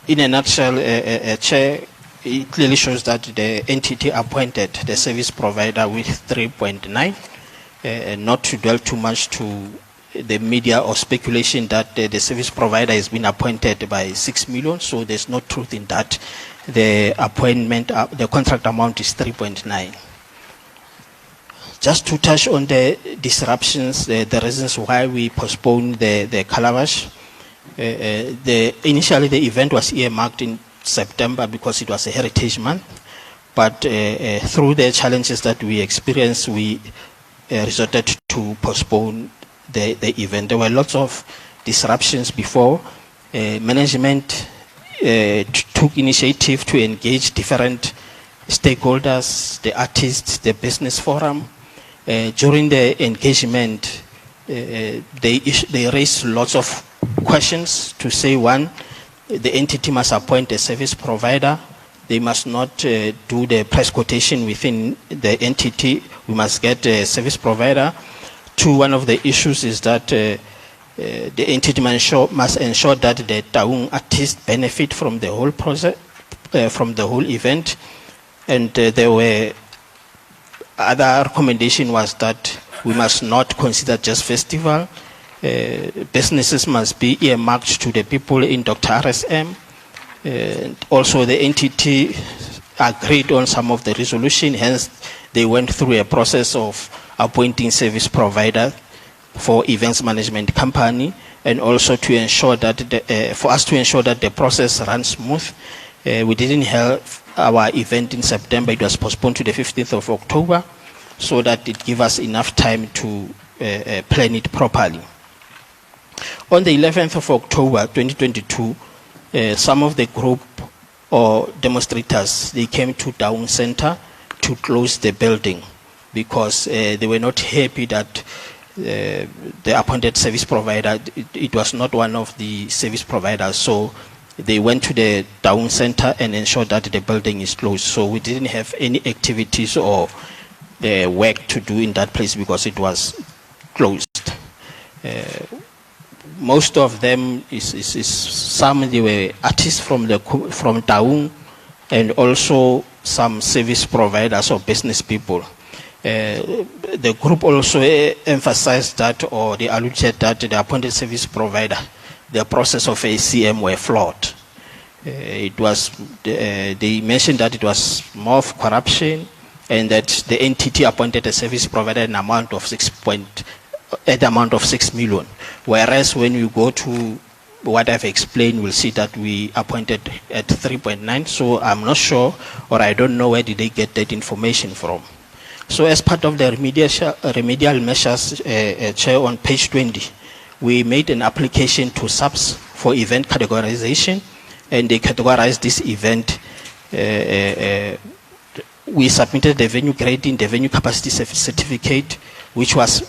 L: In a nutshell, Chair, it clearly shows that the entity appointed the service provider with 3.9, not to dwell too much to the media or speculation that the service provider has been appointed by 6 million, so there's no truth in that. The appointment, the contract amount is 3.9. Just to touch on the disruptions, the reasons why we postponed the calabash. Initially, the event was earmarked in September because it was a heritage month. But through the challenges that we experienced, we resorted to postpone the event. There were lots of disruptions before. Management took initiative to engage different stakeholders, the artists, the business forum. During the engagement, they raised lots of questions. To say one, the entity must appoint a service provider. They must not do the price quotation within the entity. We must get a service provider. Two, one of the issues is that the entity must ensure that the Taung artists benefit from the whole process, from the whole event. And there were other recommendation was that we must not consider just festival. Businesses must be earmarked to the people in Dr. RSM. Also, the entity agreed on some of the resolution, hence they went through a process of appointing service provider for events management company, and also to ensure that for us to ensure that the process runs smooth. We didn't have our event in September. It was postponed to the 15th of October, so that it gives us enough time to plan it properly. On the 11th of October 2022, some of the group or demonstrators, they came to Town Center to close the building because they were not happy that the appointed service provider, it was not one of the service providers. So they went to the Town Center and ensured that the building is closed. So we didn't have any activities or work to do in that place because it was closed. Most of them some they were artists from Taung, and also some service providers or business people. The group also emphasized that, or they alluded that the appointed service provider, the process of ACM were flawed. They mentioned that it was more of corruption, and that the entity appointed a service provider an amount of 6 million. Whereas when you go to what I've explained, we'll see that we appointed at 3.9. So I'm not sure, or I don't know where did they get that information from. So as part of the remedial measures, Chair, on page 20, we made an application to SAPS for event categorization, and they categorized this event. We submitted the venue grading, the venue capacity certificate, which was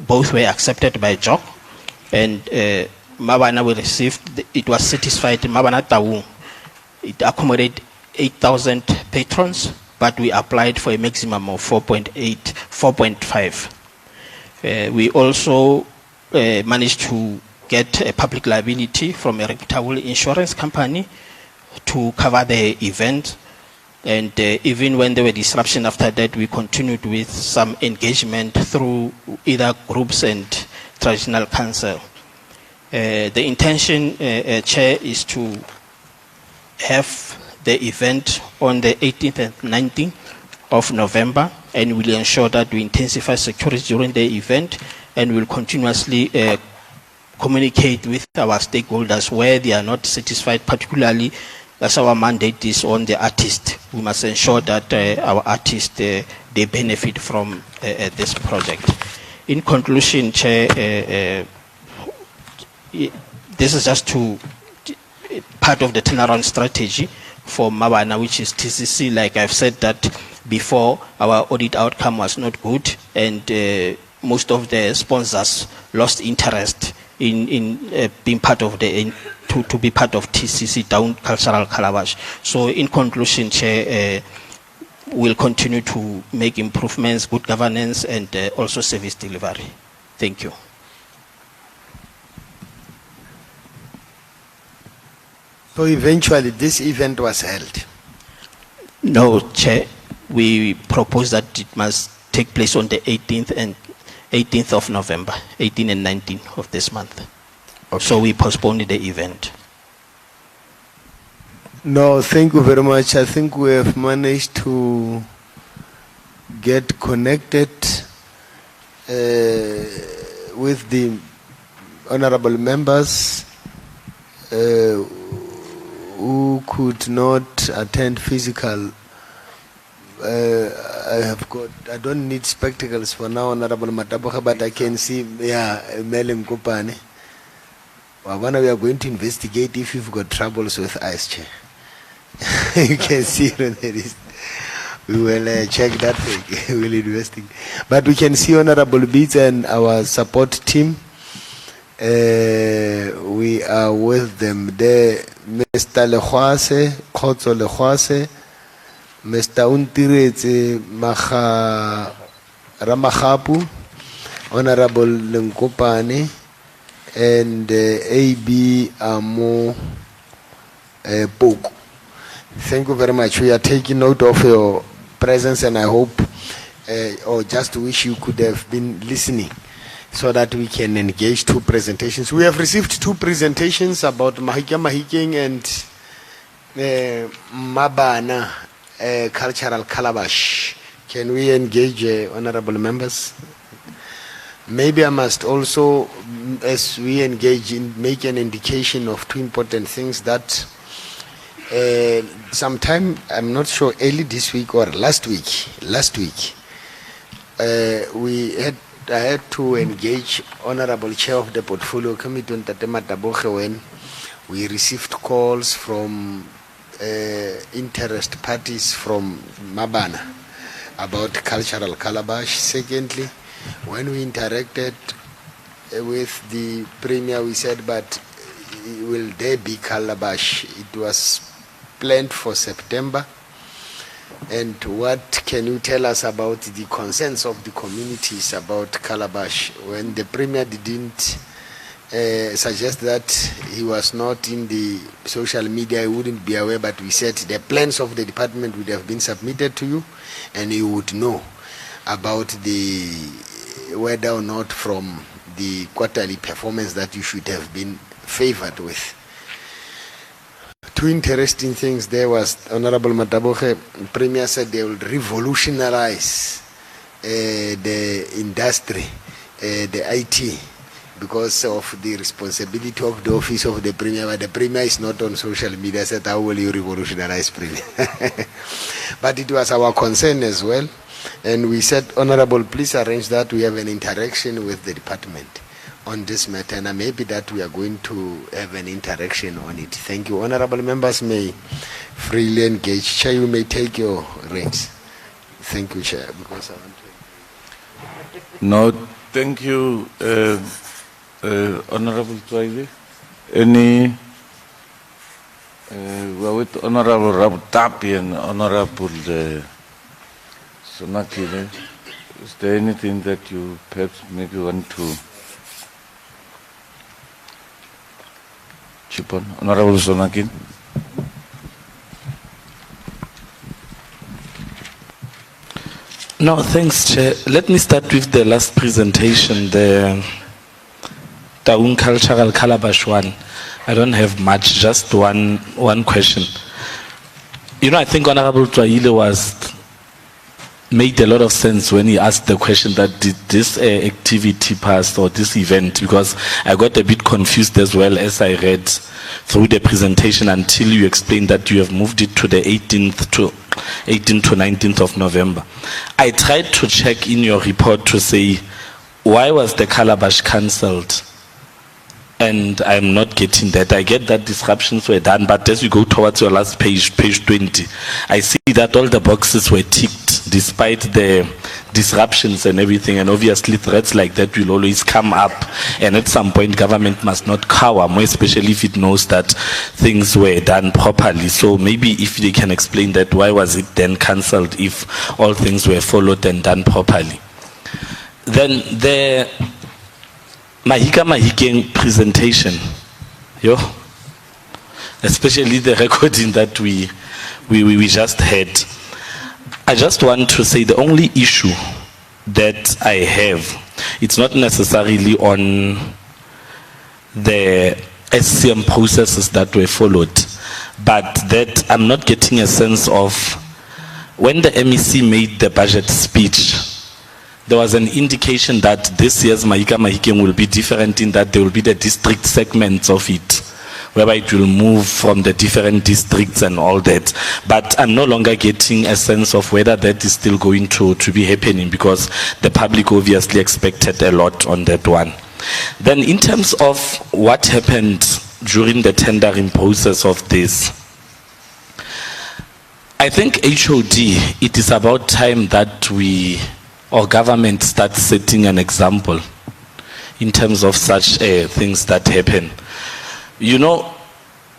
L: both were accepted by JOC, and Mabana we received, it was satisfied. Mabana Taung, it accommodated 8,000 patrons, but we applied for a maximum of 4.5. We also managed to get a public liability from a reputable insurance company to cover the event. And even when there were disruptions after that, we continued with some engagement through either groups and traditional council. The intention, Chair, is to have the event on the 18th and 19th of November, and we'll ensure that we intensify security during the event, and we'll continuously communicate with our stakeholders where they are not satisfied, particularly as our mandate is on the artist. We must ensure that our artists, they benefit from this project. In conclusion, Chair, this is just part of the turnaround strategy for Mabana, which is TCC. Like I've said that before, our audit outcome was not good, and most of the sponsors lost interest in being part of the to be part of TCC Town Cultural Calabash. So in conclusion, Chair, we'll continue to make improvements, good governance, and also service delivery. Thank you.
D: So eventually this event was held?
L: No, Chair. We propose that it must take place on the 18th of November, 18 and 19 of this month. Okay. So we postponed the event.
D: No, thank you very much. I think we have managed to get connected with the honorable members who could not attend physical. I don't need spectacles for now, Honorable Mataboka, but I can see, Melem Kopane. We are going to investigate if you've got troubles with eyes, Chair. You can see when there is. We will check that thing. We will investigate. But we can see Honorable Beats and our support team. We are with them there. Mr. Lehwase, Khotso Lehwase, Mr. Untiretse Ramakapu, Honorable Lenkopane, and AB Amo Poku. Thank you very much. We are taking note of your presence, and I hope, or just wish you could have been listening so that we can engage 2 presentations. We have received 2 presentations about Mahikeng and Mabana cultural calabash. Can we engage honorable members? Maybe I must also, as we engage, make an indication of 2 important things that sometime, I'm not sure, early this week or last week, I had to engage Honorable Chair of the Portfolio Committee on Tatema Taboge when we received calls from interest parties from Mabana about cultural calabash. Secondly, when we interacted with the Premier, we said, but will there be calabash? It was planned for September. And what can you tell us about the concerns of the communities about calabash? When the Premier didn't suggest that he was not in the social media, he wouldn't be aware, but we said the plans of the department would have been submitted to you, and you would know about the whether or not from the quarterly performance that you should have been favored with. 2 interesting things there was Honorable Mataboge, Premier said they will revolutionize the industry, the IT, because of the responsibility of the office of the Premier. But the Premier is not on social media. I said, how will you revolutionize Premier? But it was our concern as well. And we said, Honorable, please arrange that we have an interaction with the department on this matter, and maybe that we are going to have an interaction on it. Thank you. Honorable members may freely engage. Chair, you may take your reins. Thank you, Chair, because I want to...
K: No, thank you, Honorable Twaile. Any, we're with Honorable Rabutapi and Honorable Sonaki. Is there anything that you perhaps maybe want to chip on? Honorable Sonakin.
A: No, thanks, Chair. Let me start with the last presentation, the Taung Cultural Calabash one. I don't have much, just one question. You know, I think Honorable Twaile made a lot of sense when he asked the question that did this activity pass or this event, because I got a bit confused as well as I read through the presentation until you explained that you have moved it to the 18th to 19th of November. I tried to check in your report to say, why was the calabash cancelled? And I'm not getting that. I get that disruptions were done, but as you go towards your last page, page 20, I see that all the boxes were ticked despite the disruptions and everything. And obviously threats like that will always come up. And at some point, government must not cower, more especially if it knows that things were done properly. So maybe if they can explain that, why was it then cancelled if all things were followed and done properly? Then the Mahikeng presentation, especially the recording that we just had. I just want to say the only issue that I have, it's not necessarily on the SCM processes that were followed, but that I'm not getting a sense of when the MEC made the budget speech, there was an indication that this year's Mahika Mahikeng will be different in that there will be the district segments of it, whereby it will move from the different districts and all that. But I'm no longer getting a sense of whether that is still going to be happening, because the public obviously expected a lot on that one. Then in terms of what happened during the tendering process of this, I think HOD, it is about time that we, or government, start setting an example in terms of such things that happen. You know,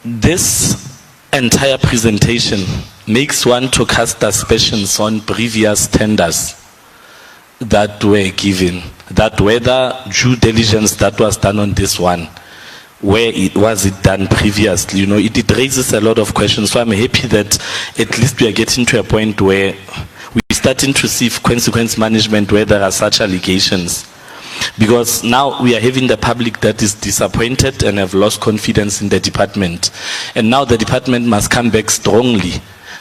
A: this entire presentation makes one to cast aspersions on previous tenders that were given, that whether due diligence that was done on this one, where it was done previously, you know, it raises a lot of questions. So I'm happy that at least we are getting to a point where we're starting to see consequence management where there are such allegations. Because now we are having the public that is disappointed and have lost confidence in the department. And now the department must come back strongly,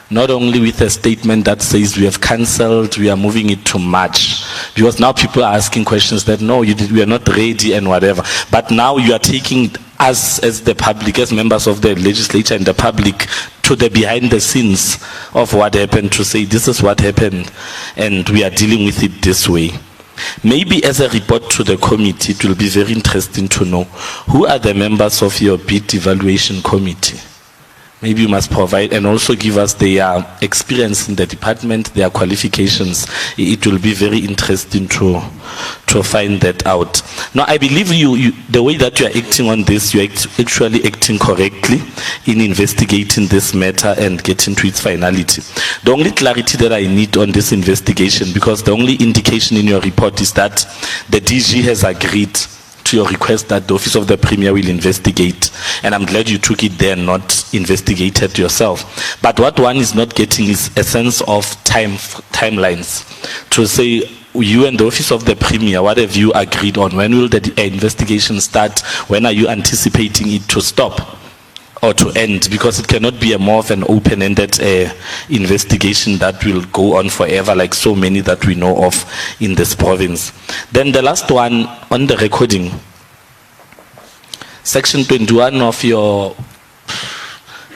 A: not only with a statement that says we have cancelled, we are moving it to March. Because now people are asking questions that, no, we are not ready and whatever. But now you are taking us as the public, as members of the legislature and the public, to the behind the scenes of what happened, to say this is what happened and we are dealing with it this way. Maybe as a report to the committee, it will be very interesting to know who are the members of your bid evaluation committee. Maybe you must provide and also give us their experience in the department, their qualifications. It will be very interesting to find that out. Now, I believe the way that you are acting on this, you are actually acting correctly in investigating this matter and getting to its finality. The only clarity that I need on this investigation, because the only indication in your report is that the DG has agreed to your request that the Office of the Premier will investigate, and I'm glad you took it there and not investigated yourself. But what one is not getting is a sense of timelines to say, you and the Office of the Premier, what have you agreed on? When will the investigation start? When are you anticipating it to stop or to end? Because it cannot be a more of an open-ended investigation that will go on forever, like so many that we know of in this province. Then the last one on the recording, Section 21 of your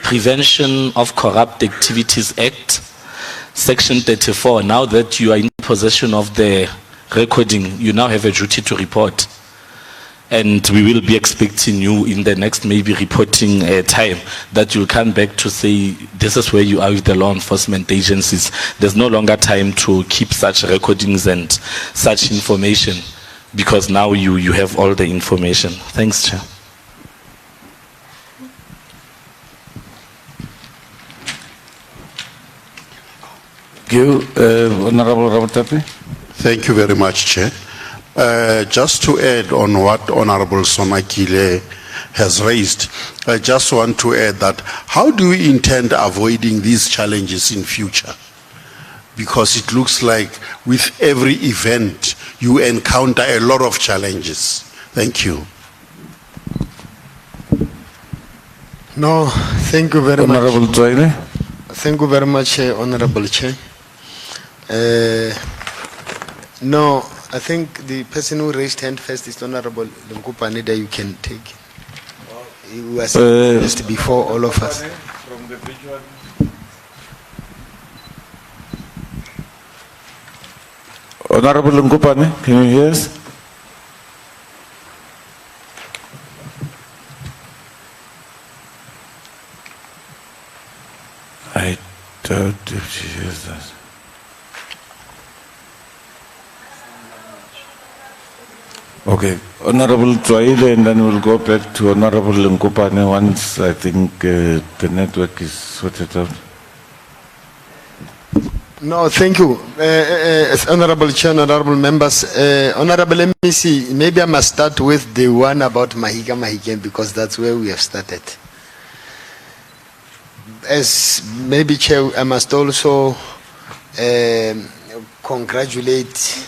A: Prevention of Corrupt Activities Act, Section 34, now that you are in possession of the recording, you now have a duty to report. And we will be expecting you in the next maybe reporting time that you'll come back to say, this is where you are with the law enforcement agencies. There's no longer time to keep such recordings and such information, because now you have all the information. Thanks, Chair.
K: Honorable Rabotapi.
C: Thank you very much, Chair. Just to add on what Honorable Sonakile has raised, I just want to add that how do we intend avoiding these challenges in future? Because it looks like with every event you encounter a lot of challenges. Thank you.
D: No, thank you very much.
K: Honorable Twaile.
D: Thank you very much, Honorable Chair. No, I think the person who raised hand first is Honorable Lungupane, that you can take. He was just before all of us.
K: From the visual. Honorable Lungupane, can you hear us? I doubt if she hears us. Okay, Honorable Twaile, and then we'll go back to Honorable Lungupane once I think the network is sorted out.
D: No, thank you. Honorable Chair, honorable members, Honorable MEC, maybe I must start with the one about Mahika Mahikeng, because that's where we have started. As maybe Chair, I must also congratulate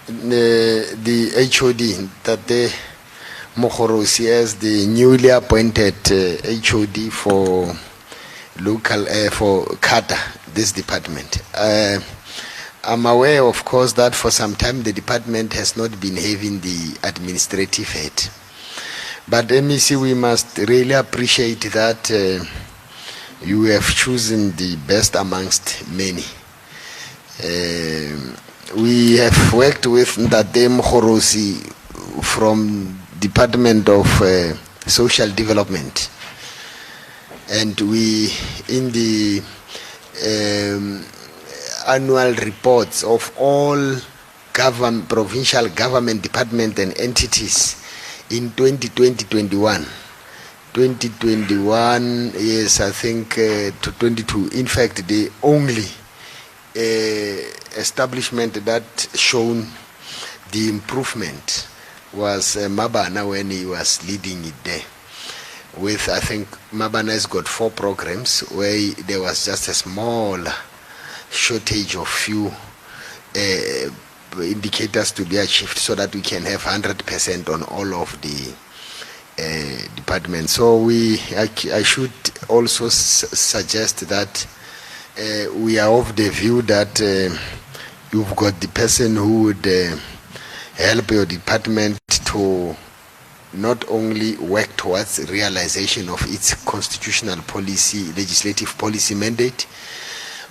D: the HOD, that the Mohorosi, as the newly appointed HOD for local for CATA, this department. I'm aware, of course, that for some time the department has not been having the administrative head. But MEC, we must really appreciate that you have chosen the best amongst many. We have worked with Ndate Mkhorosi from Department of Social Development. And we, in the annual reports of all provincial government departments and entities in 2020-21, 2021, yes, I think to 22. In fact, the only establishment that shown the improvement was Mabana when he was leading it there. With, I think, Mabana has got 4 programs where there was just a small shortage of few indicators to be achieved so that we can have 100% on all of the departments. So I should also suggest that we are of the view that you've got the person who would help your department to not only work towards realization of its constitutional policy, legislative policy mandate,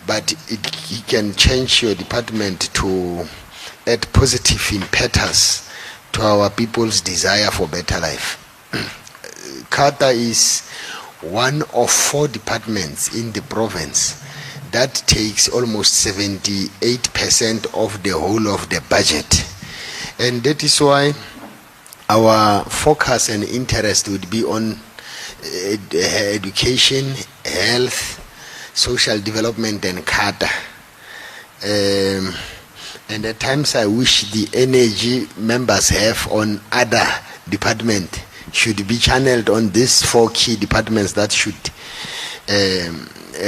D: but he can change your department to add positive impetus to our people's desire for better life. CATA is one of 4 departments in the province that takes almost 78% of the whole of the budget. And that is why our focus and interest would be on education, health, social development, and CATA. And at times I wish the energy members have on other departments should be channeled on these 4 key departments that should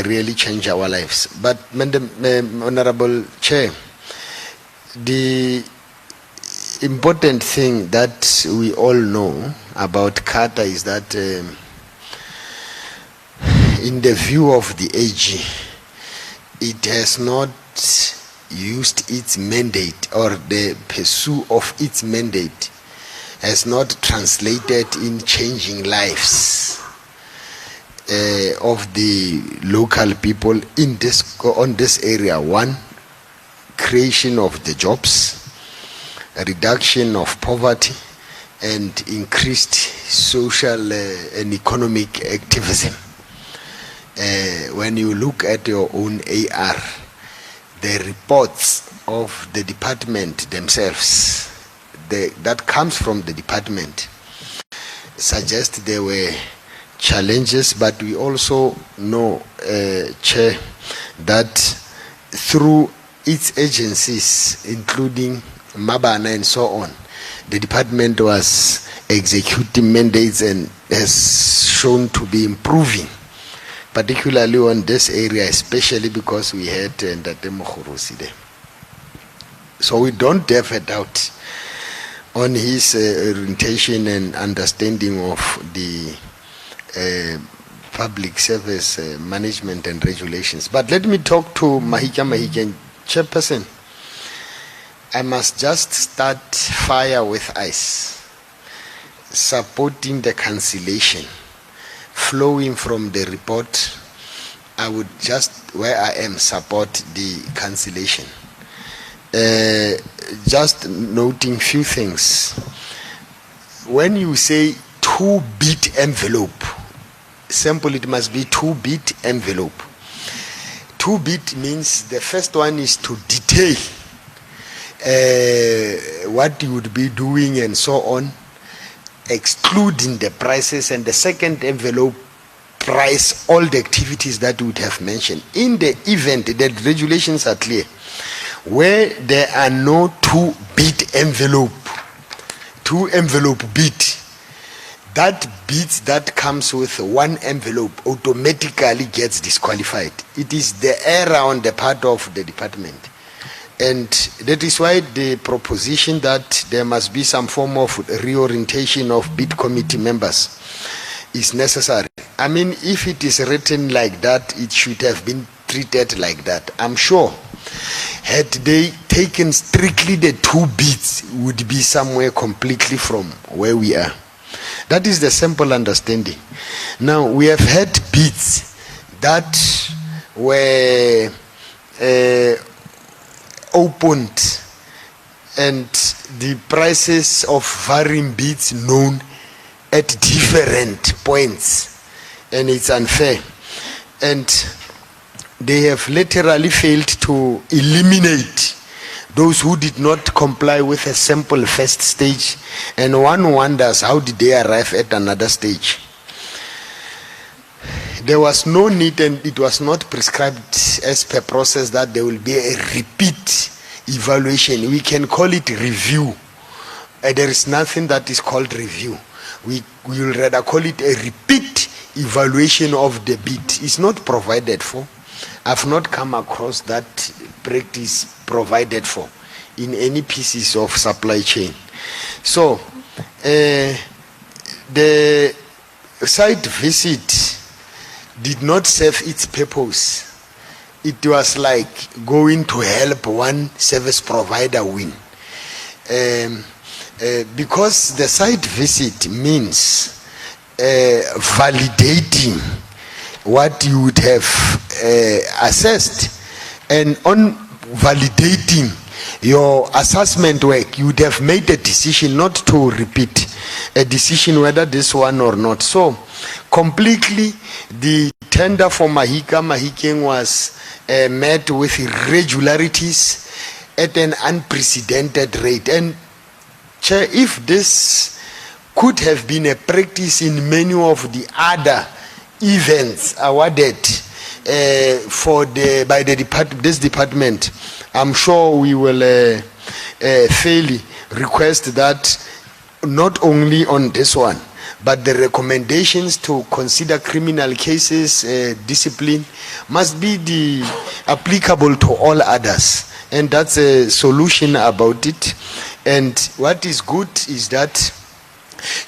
D: really change our lives. But Honorable Chair, the important thing that we all know about CATA is that in the view of the AG, it has not used its mandate, or the pursuit of its mandate has not translated in changing lives of the local people in on this area. 1, creation of the jobs, a reduction of poverty, and increased social and economic activism. When you look at your own AR, the reports of the department themselves, that comes from the department, suggest there were challenges, but we also know, Chair, that through its agencies, including Mabana and so on, the department was executing mandates and has shown to be improving, particularly on this area, especially because we had Ndate Mkhorosi there. So we don't have a doubt on his orientation and understanding of the public service management and regulations. But let me talk to Mahika, Chairperson. I must just start fire with ice, supporting the cancellation flowing from the report. I would just, where I am, support the cancellation. Just noting few things. When you say 2-bit envelope, simple, it must be 2-bit envelope. 2-bit means the first one is to detail what you would be doing and so on, excluding the prices, and the second envelope price all the activities that we would have mentioned. In the event that regulations are clear, where there are no 2-bit envelope, 2-envelope bit, that bit that comes with 1 envelope automatically gets disqualified. It is the error on the part of the department. And that is why the proposition that there must be some form of reorientation of bid committee members is necessary. I mean, if it is written like that, it should have been treated like that. I'm sure Had they taken strictly the 2 beats, would be somewhere completely from where we are. That is the simple understanding. Now, we have had beats that were opened and the prices of varying bids known at different points, and it's unfair. And they have literally failed to eliminate those who did not comply with a simple first stage, and one wonders how did they arrive at another stage. There was no need, and it was not prescribed as per process that there will be a repeat evaluation. We can call it review. There is nothing that is called review. We will rather call it a repeat evaluation of the bid. It's not provided for. I've not come across that practice provided for in any pieces of supply chain. So, the site visit did not serve its purpose. It was like going to help one service provider win. Because the site visit means validating what you would have assessed, and on validating your assessment work, you would have made a decision not to repeat a decision whether this one or not. So completely the tender for Mahikeng was met with irregularities at an unprecedented rate. And Chair, if this could have been a practice in many of the other events awarded by this department, I'm sure we will fairly request that not only on this one, but the recommendations to consider criminal cases discipline must be applicable to all others, and that's a solution about it. And what is good is that,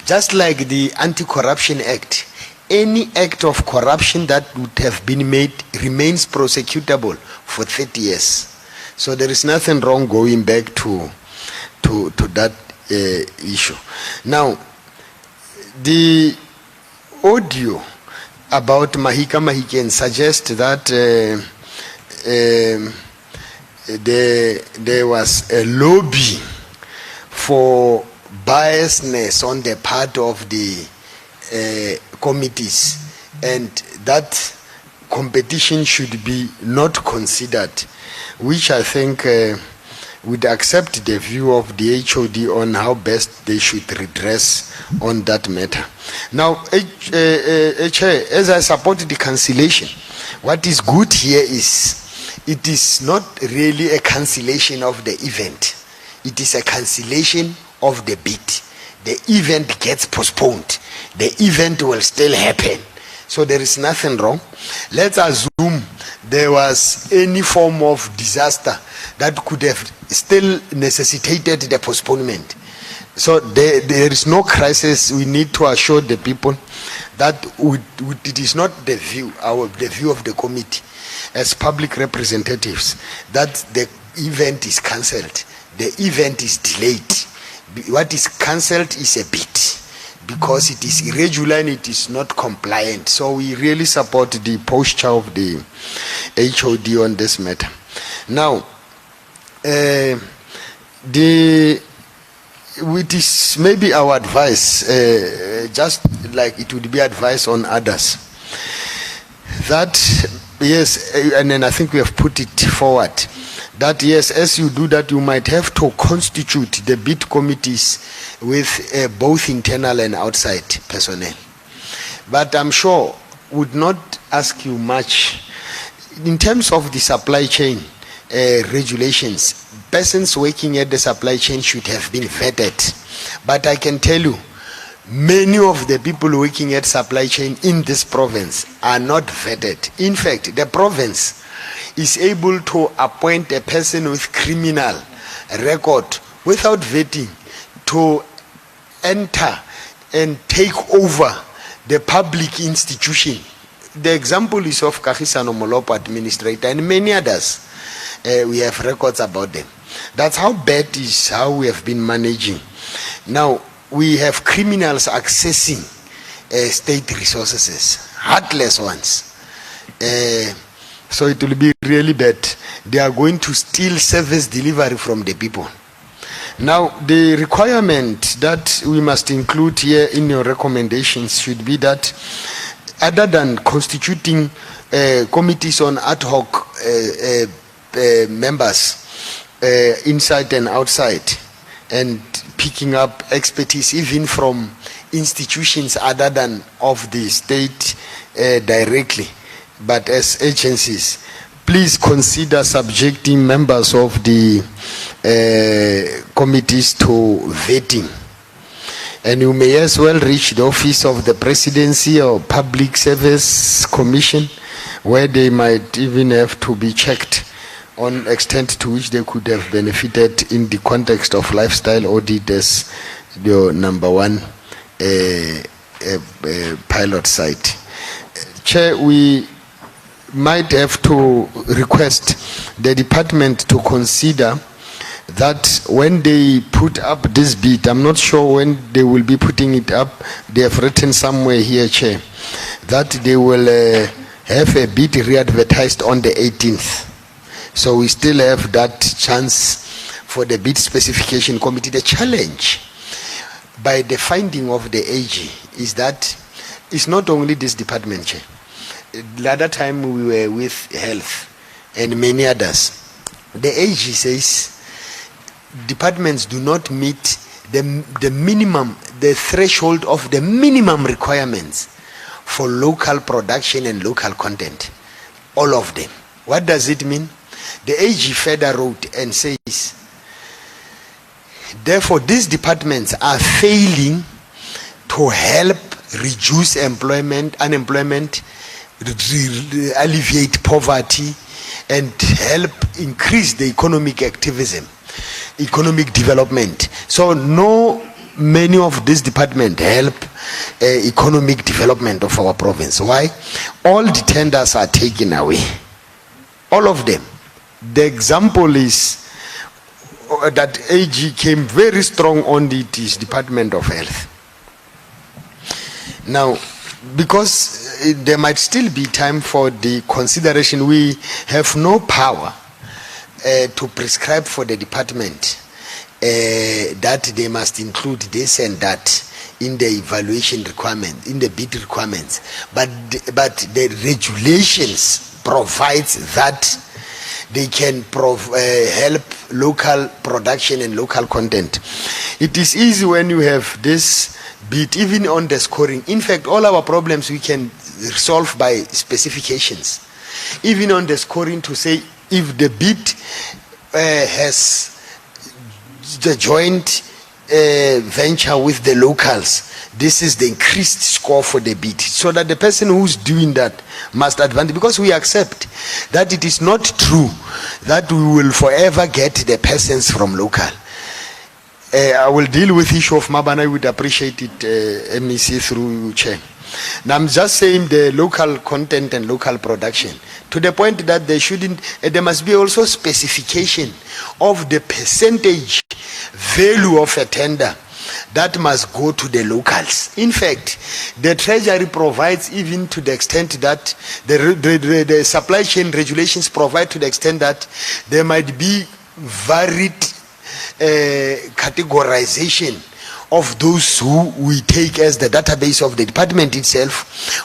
D: just like the Anti-Corruption Act, any act of corruption that would have been made remains prosecutable for 30 years. So there is nothing wrong going back to that issue. Now, the audio about Mahikeng suggests that there was a lobby for biasness on the part of the committees, and that competition should be not considered, which I think would accept the view of the HOD on how best they should redress on that matter. Now, as I support the cancellation, what is good here is it is not really a cancellation of the event. It is a cancellation of the bid. The event gets postponed. The event will still happen. So there is nothing wrong. Let's assume there was any form of disaster that could have still necessitated the postponement. So there is no crisis. We need to assure the people that it is not the view of the committee as public representatives that the event is cancelled. The event is delayed. What is cancelled is a bid, because it is irregular and it is not compliant. So we really support the posture of the HOD on this matter. Now, it is maybe our advice, just like it would be advice on others, that yes, and then I think we have put it forward, that yes, as you do that, you might have to constitute the bid committees with both internal and outside personnel. But I'm sure would not ask you much in terms of the supply chain regulations. Persons working at the supply chain should have been vetted. But I can tell you, many of the people working at supply chain in this province are not vetted. In fact, the province is able to appoint a person with criminal record without vetting to enter and take over the public institution. The example is of Kagisano Molopo administrator and many others. we have records about them. That's how bad is how we have been managing. Now, we have criminals accessing state resources, heartless ones. So it will be really bad. They are going to steal service delivery from the people. Now, the requirement that we must include here in your recommendations should be that other than constituting committees on ad hoc members inside and outside, and picking up expertise even from institutions other than of the state directly, but as agencies, please consider subjecting members of the committees to vetting. And you may as well reach the office of the Presidency or Public Service Commission, where they might even have to be checked on extent to which they could have benefited in the context of lifestyle audit as your number one pilot site. Chair, we might have to request the department to consider that when they put up this bid, I'm not sure when they will be putting it up, they have written somewhere here, Chair, that they will have a bid re-advertised on the 18th. So we still have that chance for the bid specification committee. The challenge by the finding of the AG is that it's not only this department, Chair. The other time we were with health and many others. The AG says departments do not meet the minimum, the threshold of the minimum requirements for local production and local content. All of them. What does it mean? The AG further wrote and says, therefore these departments are failing to help reduce unemployment, alleviate poverty, and help increase the economic activism, economic development. So many of these departments help economic development of our province. Why? All the tenders are taken away. All of them. The example is that AG came very strong on it is Department of Health. Now, because there might still be time for the consideration, we have no power to prescribe for the department that they must include this and that in the evaluation requirement, in the bid requirements. But the regulations provides that they can help local production and local content. It is easy when you have this bid, even on the scoring. In fact, all our problems we can resolve by specifications. Even on the scoring, to say if the bid has the joint venture with the locals, this is the increased score for the bid, so that the person who's doing that must advance, because we accept that it is not true that we will forever get the persons from local. I will deal with the issue of Mabana. I would appreciate it, MEC, through you, Chair. Now I'm just saying the local content and local production, to the point that there must be also specification of the percentage value of a tender that must go to the locals. In fact, the Treasury provides, even to the extent that the supply chain regulations provide, to the extent that there might be varied categorization of those who we take as the database of the department itself,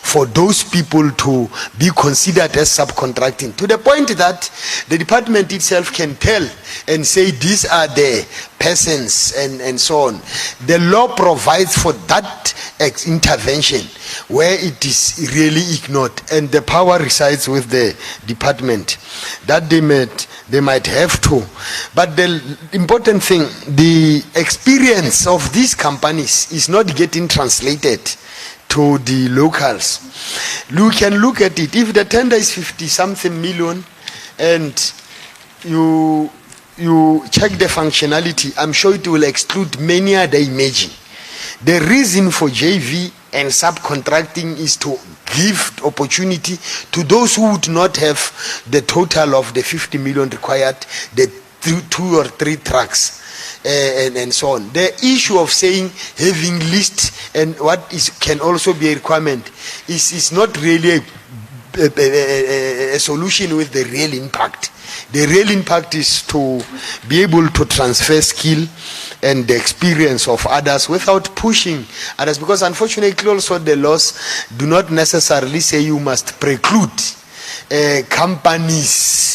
D: for those people to be considered as subcontracting, to the point that the department itself can tell and say these are the persons and so on. The law provides for that intervention where it is really ignored, and the power resides with the department that they might have to. But the important thing, the experience of these companies is not getting translated to the locals. You can look at it. If the tender is 50-something million and you check the functionality, I'm sure it will exclude many other imaging. The reason for JV and subcontracting is to give opportunity to those who would not have the total of the 50 million required, the two or three trucks. And so on. The issue of saying having list and what is can also be a requirement is not really a solution with the real impact. The real impact is to be able to transfer skill and the experience of others without pushing others, because unfortunately also the laws do not necessarily say you must preclude companies.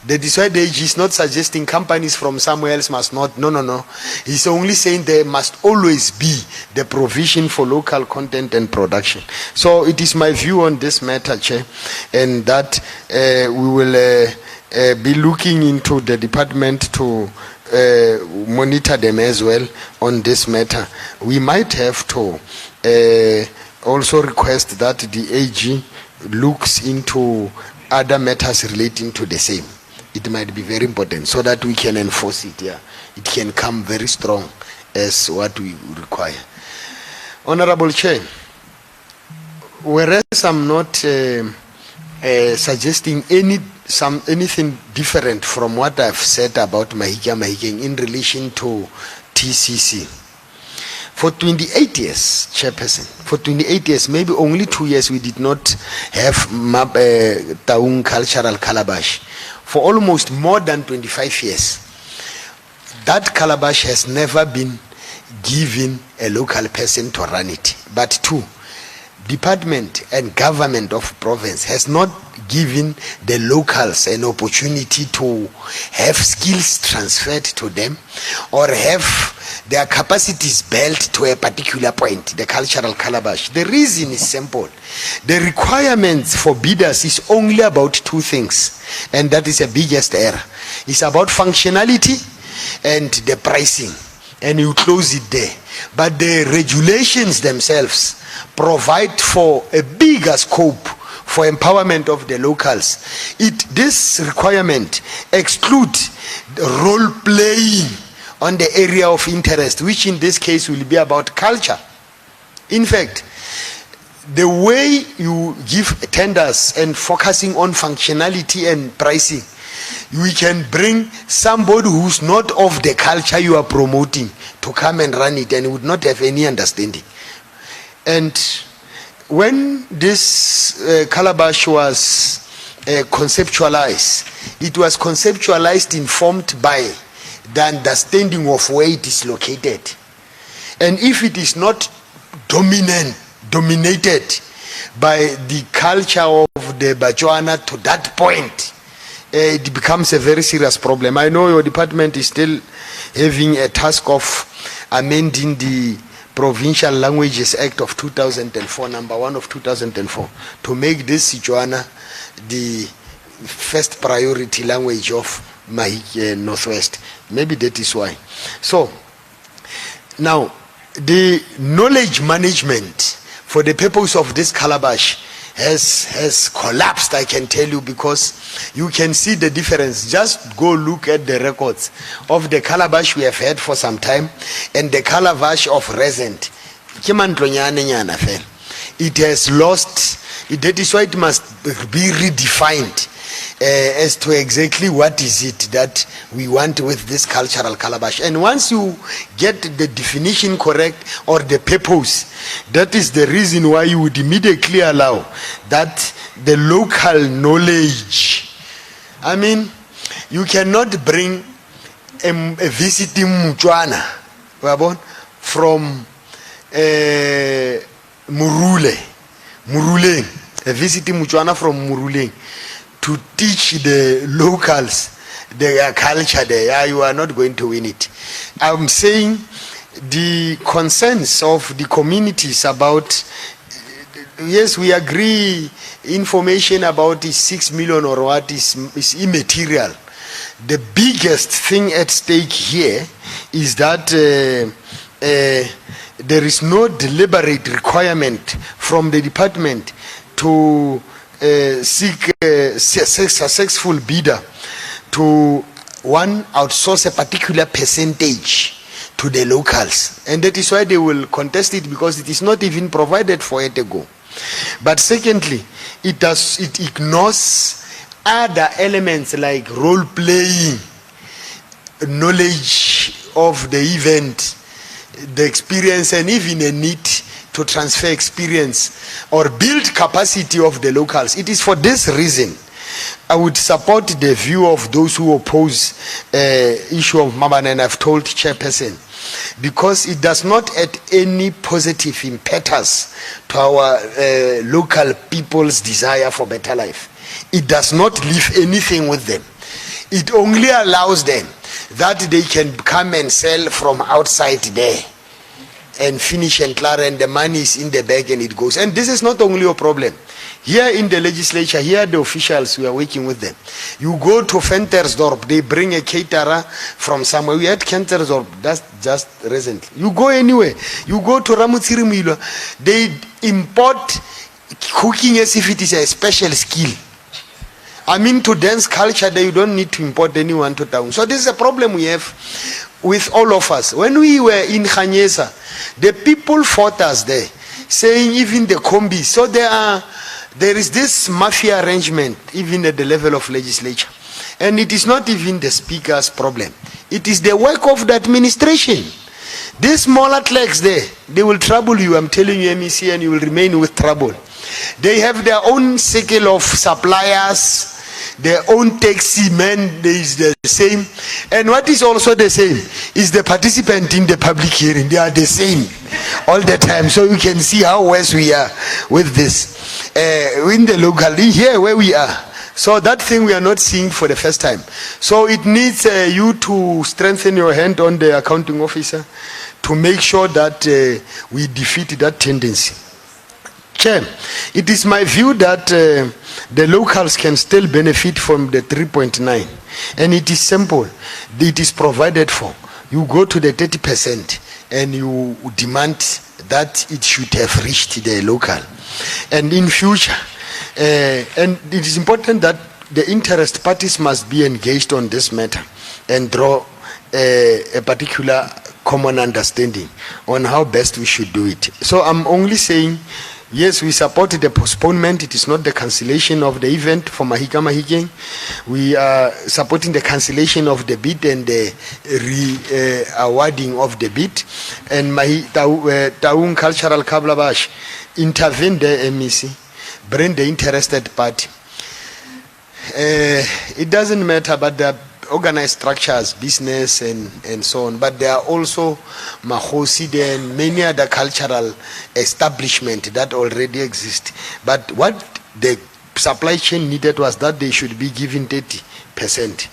D: That is why the AG is not suggesting companies from somewhere else must not. No. He's only saying there must always be the provision for local content and production. So it is my view on this matter, Chair, and that we will be looking into the department to monitor them as well on this matter. We might have to also request that the AG looks into other matters relating to the same. It might be very important so that we can enforce it. Yeah, it can come very strong as what we require. Honorable Chair, whereas I'm not suggesting anything different from what I've said about Mahikeng in relation to TCC. For 28 years, Chairperson, for 28 years, maybe only 2 years we did not have Taung Cultural Calabash. For almost more than 25 years, that calabash has never been given a local person to run it. But two, department and government of province has not given the locals an opportunity to have skills transferred to them or have their capacities built to a particular point, the cultural calabash. The reason is simple. The requirements for bidders is only about two things, and that is the biggest error. It's about functionality and the pricing, and you close it there. But the regulations themselves provide for a bigger scope for empowerment of the locals. This requirement excludes role playing on the area of interest, which in this case will be about culture. In fact, the way you give tenders and focusing on functionality and pricing, we can bring somebody who's not of the culture you are promoting to come and run it and would not have any understanding. And when this calabash was conceptualized, it was conceptualized informed by the understanding of where it is located. And if it is not dominated by the culture of the Bajoana to that point, it becomes a very serious problem. I know your department is still having a task of amending the Provincial Languages Act of 2004, number 1 of 2004, to make this Sijuana the first priority language of Mahike Northwest. Maybe that is why. So, now, the knowledge management for the purpose of this calabash has collapsed, I can tell you, because you can see the difference. Just go look at the records of the calabash we have had for some time and the calabash of recent. It has lost, that is why it must be redefined as to exactly what is it that we want with this cultural calabash. And once you get the definition correct or the purpose, that is the reason why you would immediately allow that the local knowledge. I mean, you cannot bring a visiting Mutuana from Murule, a visiting Mutuana from Murule, to teach the locals their culture there. Yeah, you are not going to win it. I'm saying the concerns of the communities about, yes, we agree information about is 6 million or what is immaterial. The biggest thing at stake here is that there is no deliberate requirement from the department to seek a successful bidder to outsource a particular percentage to the locals. And that is why they will contest it, because it is not even provided for it to go. But secondly, it ignores other elements like role playing, knowledge of the event, the experience, and even a need to transfer experience or build capacity of the locals. It is for this reason I would support the view of those who oppose issue of Maban, and I've told Chairperson, because it does not add any positive impetus to our local people's desire for better life. It does not leave anything with them. It only allows them that they can come and sell from outside there and finish and clear, and the money is in the bag and it goes. And this is not only a problem. Here in the legislature, here are the officials, we are working with them. You go to Ventersdorp, they bring a caterer from somewhere. We had Ventersdorp, that's just recently. You go anywhere. You go to Ramutsirimilo, they import cooking as if it is a special skill. I mean, to dance culture, there you don't need to import anyone to town. So this is a problem we have with all of us. When we were in Khanyesa, the people fought us there, saying even the combis. So there is this mafia arrangement even at the level of legislature. And it is not even the speaker's problem. It is the work of the administration. These smaller clerks there, they will trouble you, I'm telling you, MEC, and you will remain with trouble. They have their own circle of suppliers, their own taxi men, there is the same. And what is also the same is the participant in the public hearing. They are the same all the time. So you can see how worse we are with this. In the local, here where we are. So that thing we are not seeing for the first time. So it needs you to strengthen your hand on the accounting officer to make sure that we defeat that tendency. Chair, it is my view that the locals can still benefit from the 3.9, and it is simple. It is provided for. You go to the 30% and you demand that it should have reached the local. And in future, and it is important that the interest parties must be engaged on this matter and draw a particular common understanding on how best we should do it. So I'm only saying, yes, we support the postponement. It is not the cancellation of the event for Mahika Mahikeng. We are supporting the cancellation of the bid and the re-awarding of the bid. And Taung Cultural Kablabash intervene the MEC, bring the interested party. It doesn't matter, but the organized structures, business and so on, but there are also Mahosi and many other cultural establishments that already exist. But what the supply chain needed was that they should be given 30%.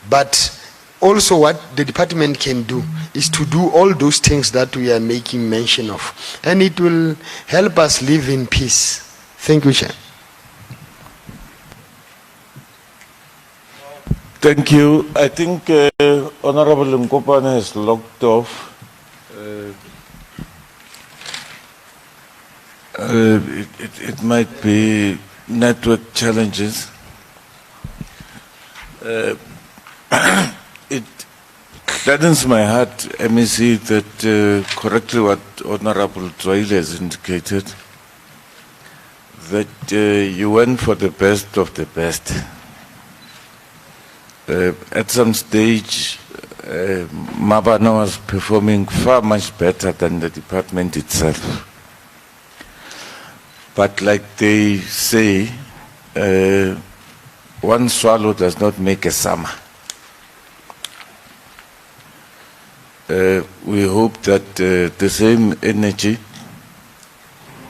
D: But also what the department can do is to do all those things that we are making mention of. And it will help us live in peace. Thank you, Chair.
K: Thank you. I think Honorable Nkopane has logged off. It might be network challenges. It gladdens my heart, MEC, that correctly what Honorable Joyle has indicated, that you went for the best of the best. At some stage, Mabana was performing far much better than the department itself. But like they say, one swallow does not make a summer. We hope that the same energy,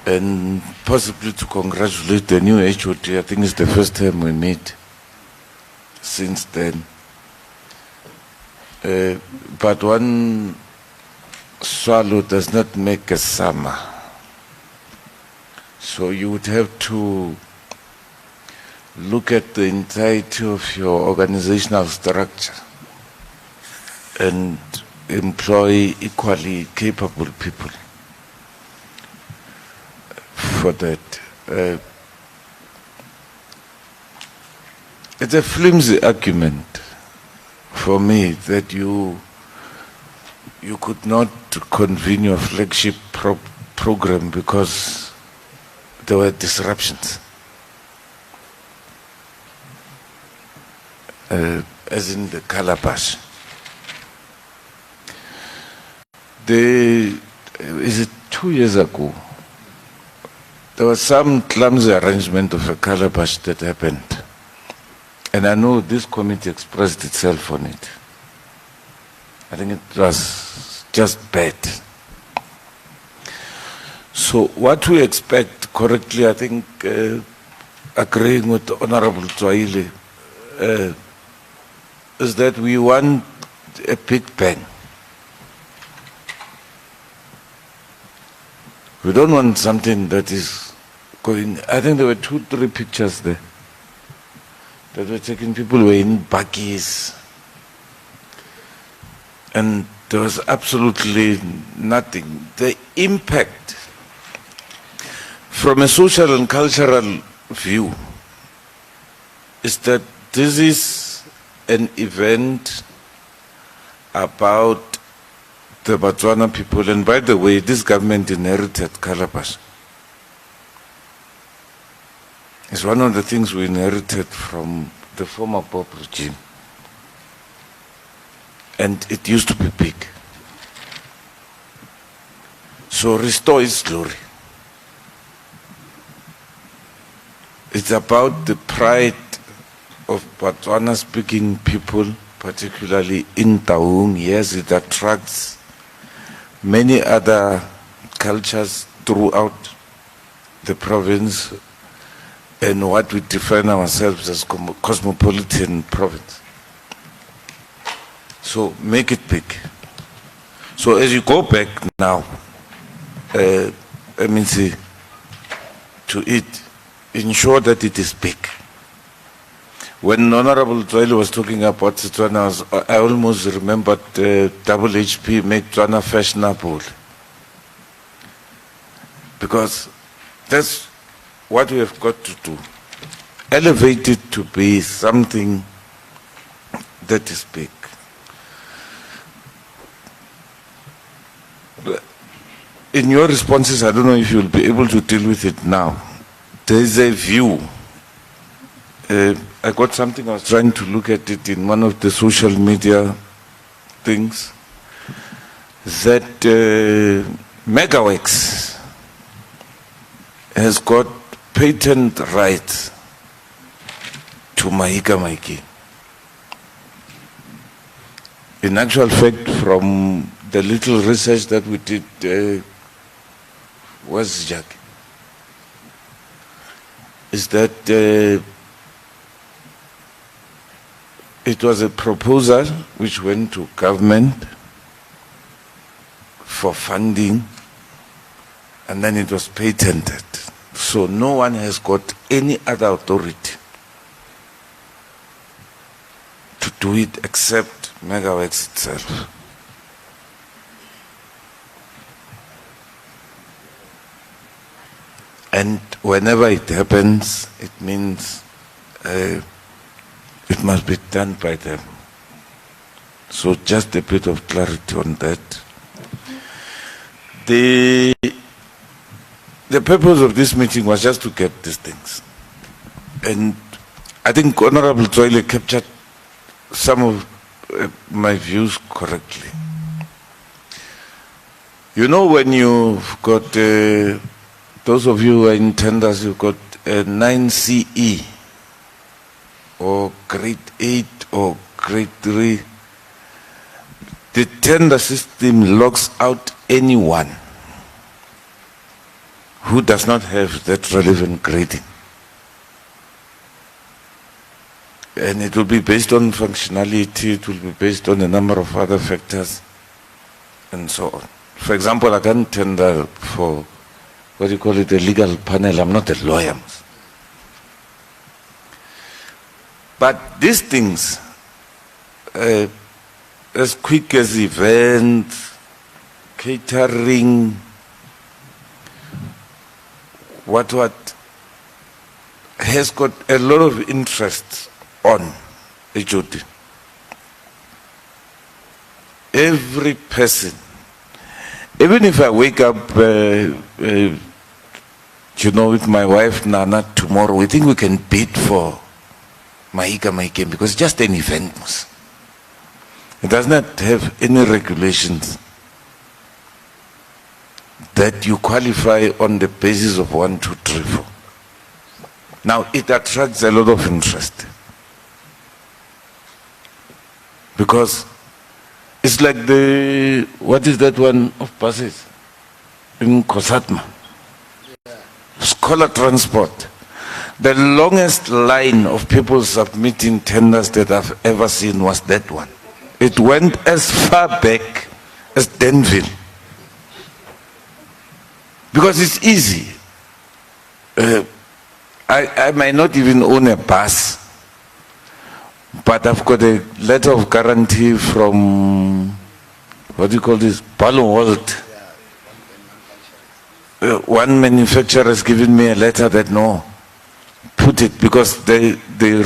K: and possibly to congratulate the new HOD, I think it's the first time we meet since then. But one swallow does not make a summer. So you would have to look at the entirety of your organizational structure and employ equally capable people for that. It's a flimsy argument for me that you you could not convene your flagship program because there were disruptions. As in the calabash. Is it 2 years ago? There was some clumsy arrangement of a calabash that happened. And I know this committee expressed itself on it. I think it was just bad. So what we expect correctly, I think, agreeing with Honorable Tswaile, is that we want a big bang. We don't want something that is going. I think there were 2, 3 pictures there that were taken. People were in buggies, and there was absolutely nothing. The impact from a social and cultural view is that this is an event about the Botswana people. And by the way, this government inherited calabash. It's one of the things we inherited from the former Bob regime. And it used to be big. So restore its glory. It's about the pride of Botswana speaking people, particularly in Taung. Yes, it attracts many other cultures throughout the province, and what we define ourselves as cosmopolitan province. So make it big. So as you go back now, MEC, to it, ensure that it is big. When Honorable Tswaile was talking about Tswana, I almost remembered double HP make Tswana fashionable. Because that's what we have got to do. Elevate it to be something that is big. In your responses, I don't know if you'll be able to deal with it now. There is a view. I got something, I was trying to look at it in one of the social media things, that Megawax has got patent rights to Mahika Maiki. In actual fact, from the little research that we did, was Jack, is that it was a proposal which went to government for funding, and then it was patented. So no one has got any other authority to do it except Megawax itself. And whenever it happens, it means it must be done by them. So just a bit of clarity on that. The purpose of this meeting was just to get these things. And I think Honorable Tswaile captured some of my views correctly. You know, when you've got, those of you who are in tenders, you've got 9CE, or grade 8 or grade 3, the tender system locks out anyone who does not have that relevant grading. And it will be based on functionality, it will be based on a number of other factors, and so on. For example, I can tender for, what do you call it, a legal panel. I'm not a lawyer. But these things, as quick as events, catering, what, has got a lot of interest on HOD. every person, even if I wake up, with my wife Nana tomorrow, we think we can bid for Mahika Mahikeng because it's just an event. It does not have any regulations that you qualify on the basis of 1, 2, 3, 4. Now, it attracts a lot of interest because it's like what is that one of buses in Kosatma? Scholar transport. The longest line of people submitting tenders that I've ever seen was that one. It went as far back as Denville. Because it's easy. I might not even own a bus, but I've got a letter of guarantee from, what do you call this, Ballenwald. One manufacturer has given me a letter that no, put it, because the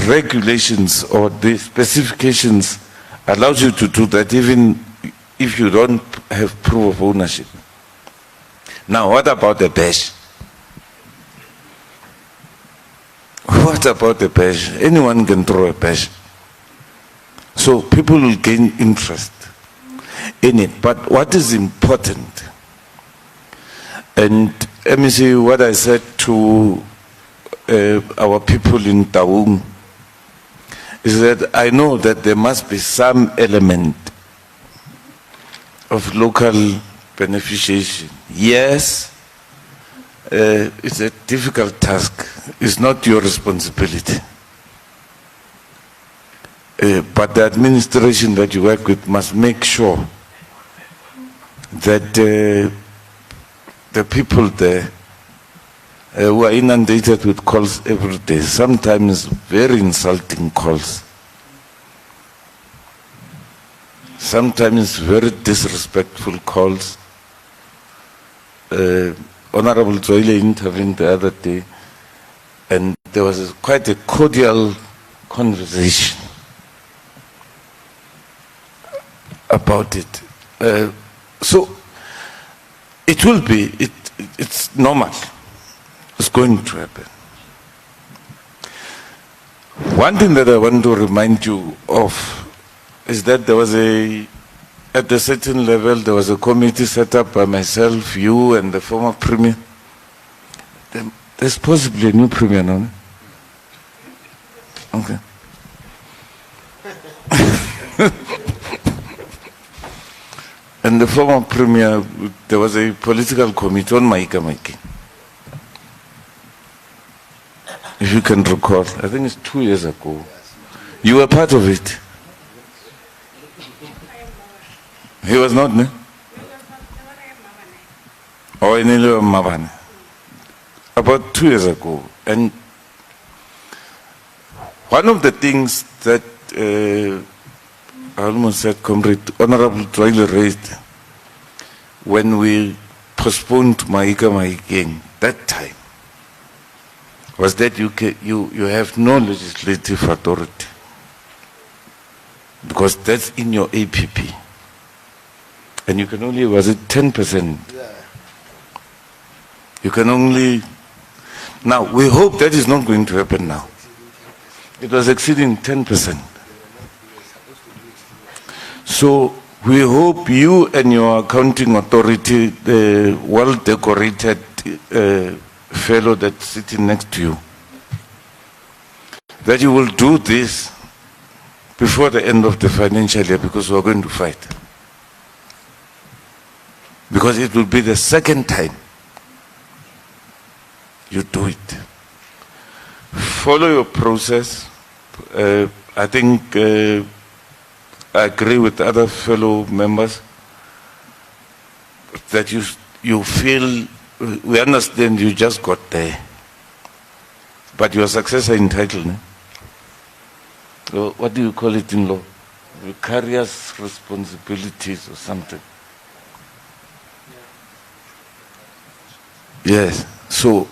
K: regulations or the specifications allows you to do that even if you don't have proof of ownership. Now, what about the badge? What about the badge? Anyone can throw a badge. So people will gain interest in it. But what is important, and let me see what I said to our people in Taung, is that I know that there must be some element of local beneficiation. Yes, it's a difficult task. It's not your responsibility. But the administration that you work with must make sure that the people there who are inundated with calls every day, sometimes very insulting calls, sometimes very disrespectful calls. Honorable Zoile intervened the other day, and there was quite a cordial conversation about it. So it will be, it's normal. It's going to happen. One thing that I want to remind you of is that there was at a certain level, there was a committee set up by myself, you, and the former premier. There's possibly a new premier now. Okay. And the former premier, there was a political committee on Mahika Mahikeng. If you can recall, I think it's 2 years ago. You were part of it. He was not, no? Or in Mabane. About 2 years ago. And one of the things that I almost said Comrade Honorable Troile raised when we postponed Mahika Mahikeng that time was that you have no legislative authority because that's in your APP. And you can only, was it 10%? Yeah. You can only, now we hope that is not going to happen now. It was exceeding 10%. So we hope you and your accounting authority, the well-decorated fellow that's sitting next to you, that you will do this before the end of the financial year, because we're going to fight. Because it will be the second time you do it. Follow your process. I think I agree with other fellow members that you feel, we understand you just got there, but your successor entitled. So what do you call it in law? Vicarious responsibilities or something. Yes, so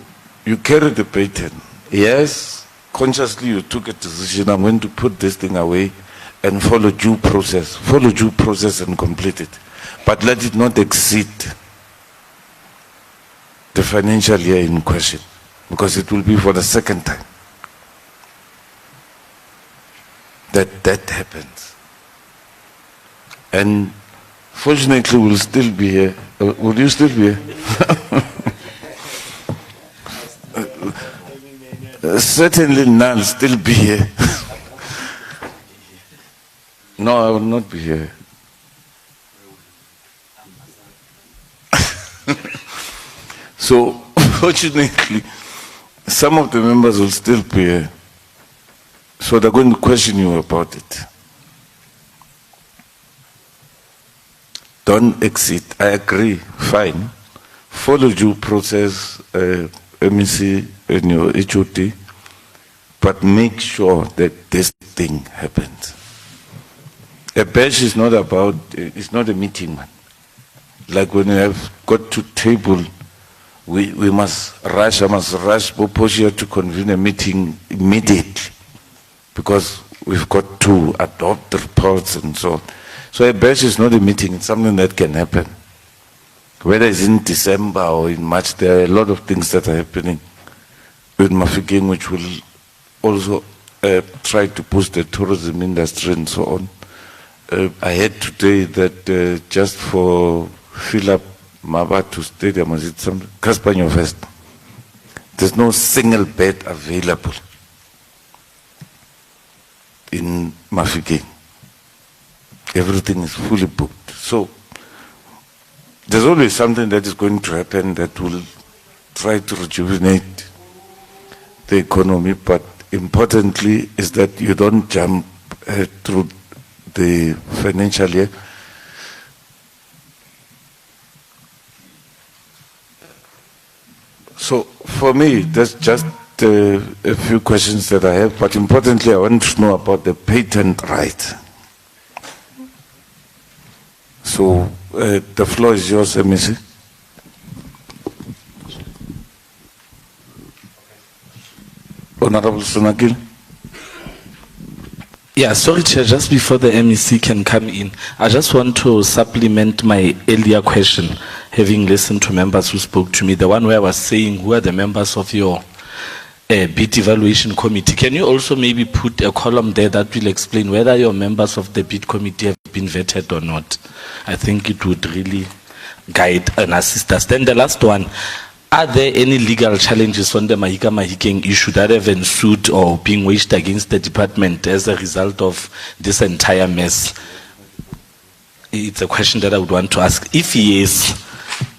K: you carry the baton. Yes, consciously you took a decision, I'm going to put this thing away and follow due process. Follow due process and complete it. But let it not exceed the financial year in question, because it will be for the second time that happens. And fortunately, we'll still be here. Will you still be here? Certainly none will still be here. No, I will not be here. So, fortunately, some of the members will still be here. So they're going to question you about it. Don't exceed. I agree, fine. Follow due process, MEC and your HOD, but make sure that this thing happens. A bash is not about, it's not a meeting, man. Like when you have got to table, we must rush, I must rush Boposia to convene a meeting immediately, because we've got to adopt the reports and so on. So a bash is not a meeting, it's something that can happen. Whether it's in December or in March, there are a lot of things that are happening with Mafikeng, which will also try to boost the tourism industry and so on. I heard today that just for fill up Mabatu Stadium, was it some Caspanyo Fest? There's no single bed available in Mafikeng. Everything is fully booked. So there's always something that is going to happen that will try to rejuvenate the economy, but importantly is that you don't jump through the financial year. So for me, that's just a few questions that I have, but importantly I want to know about the patent right. So the floor is yours, MEC. Honorable Sunakil.
A: Yeah, sorry, Chair, just before the MEC can come in, I just want to supplement my earlier question, having listened to members who spoke to me, the one where I was saying, who are the members of your bid evaluation committee? Can you also maybe put a column there that will explain whether your members of the bid committee have been vetted or not? I think it would really guide and assist us. Then the last one, are there any legal challenges on the Mahika Mahikeng issue that have ensued or being waged against the department as a result of this entire mess? It's a question that I would want to ask. If yes,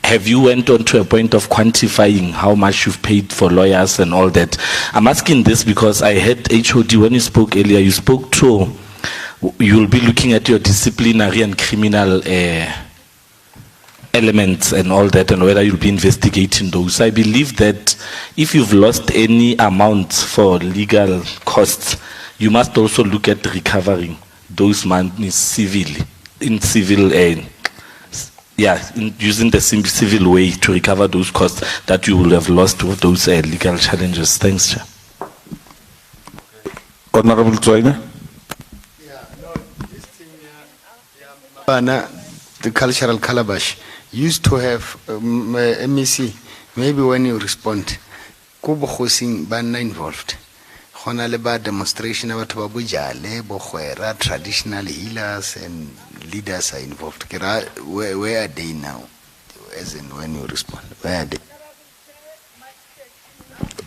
A: have you went on to a point of quantifying how much you've paid for lawyers and all that? I'm asking this because I heard HOD, when you spoke earlier, you spoke to, you'll be looking at your disciplinary and criminal elements and all that, and whether you'll be investigating those. I believe that if you've lost any amount for legal costs, you must also look at recovering those money civilly, in civil, using the civil way to recover those costs that you will have lost with those legal challenges. Thanks, Chair.
K: Honorable Tsoina.
D: The cultural calabash used to have MEC, maybe when you respond, kubo khosing banna involved. Khona le ba demonstration about babujale, bokhwera, traditional healers and leaders are involved. Where are they now? As in when you respond, where are they?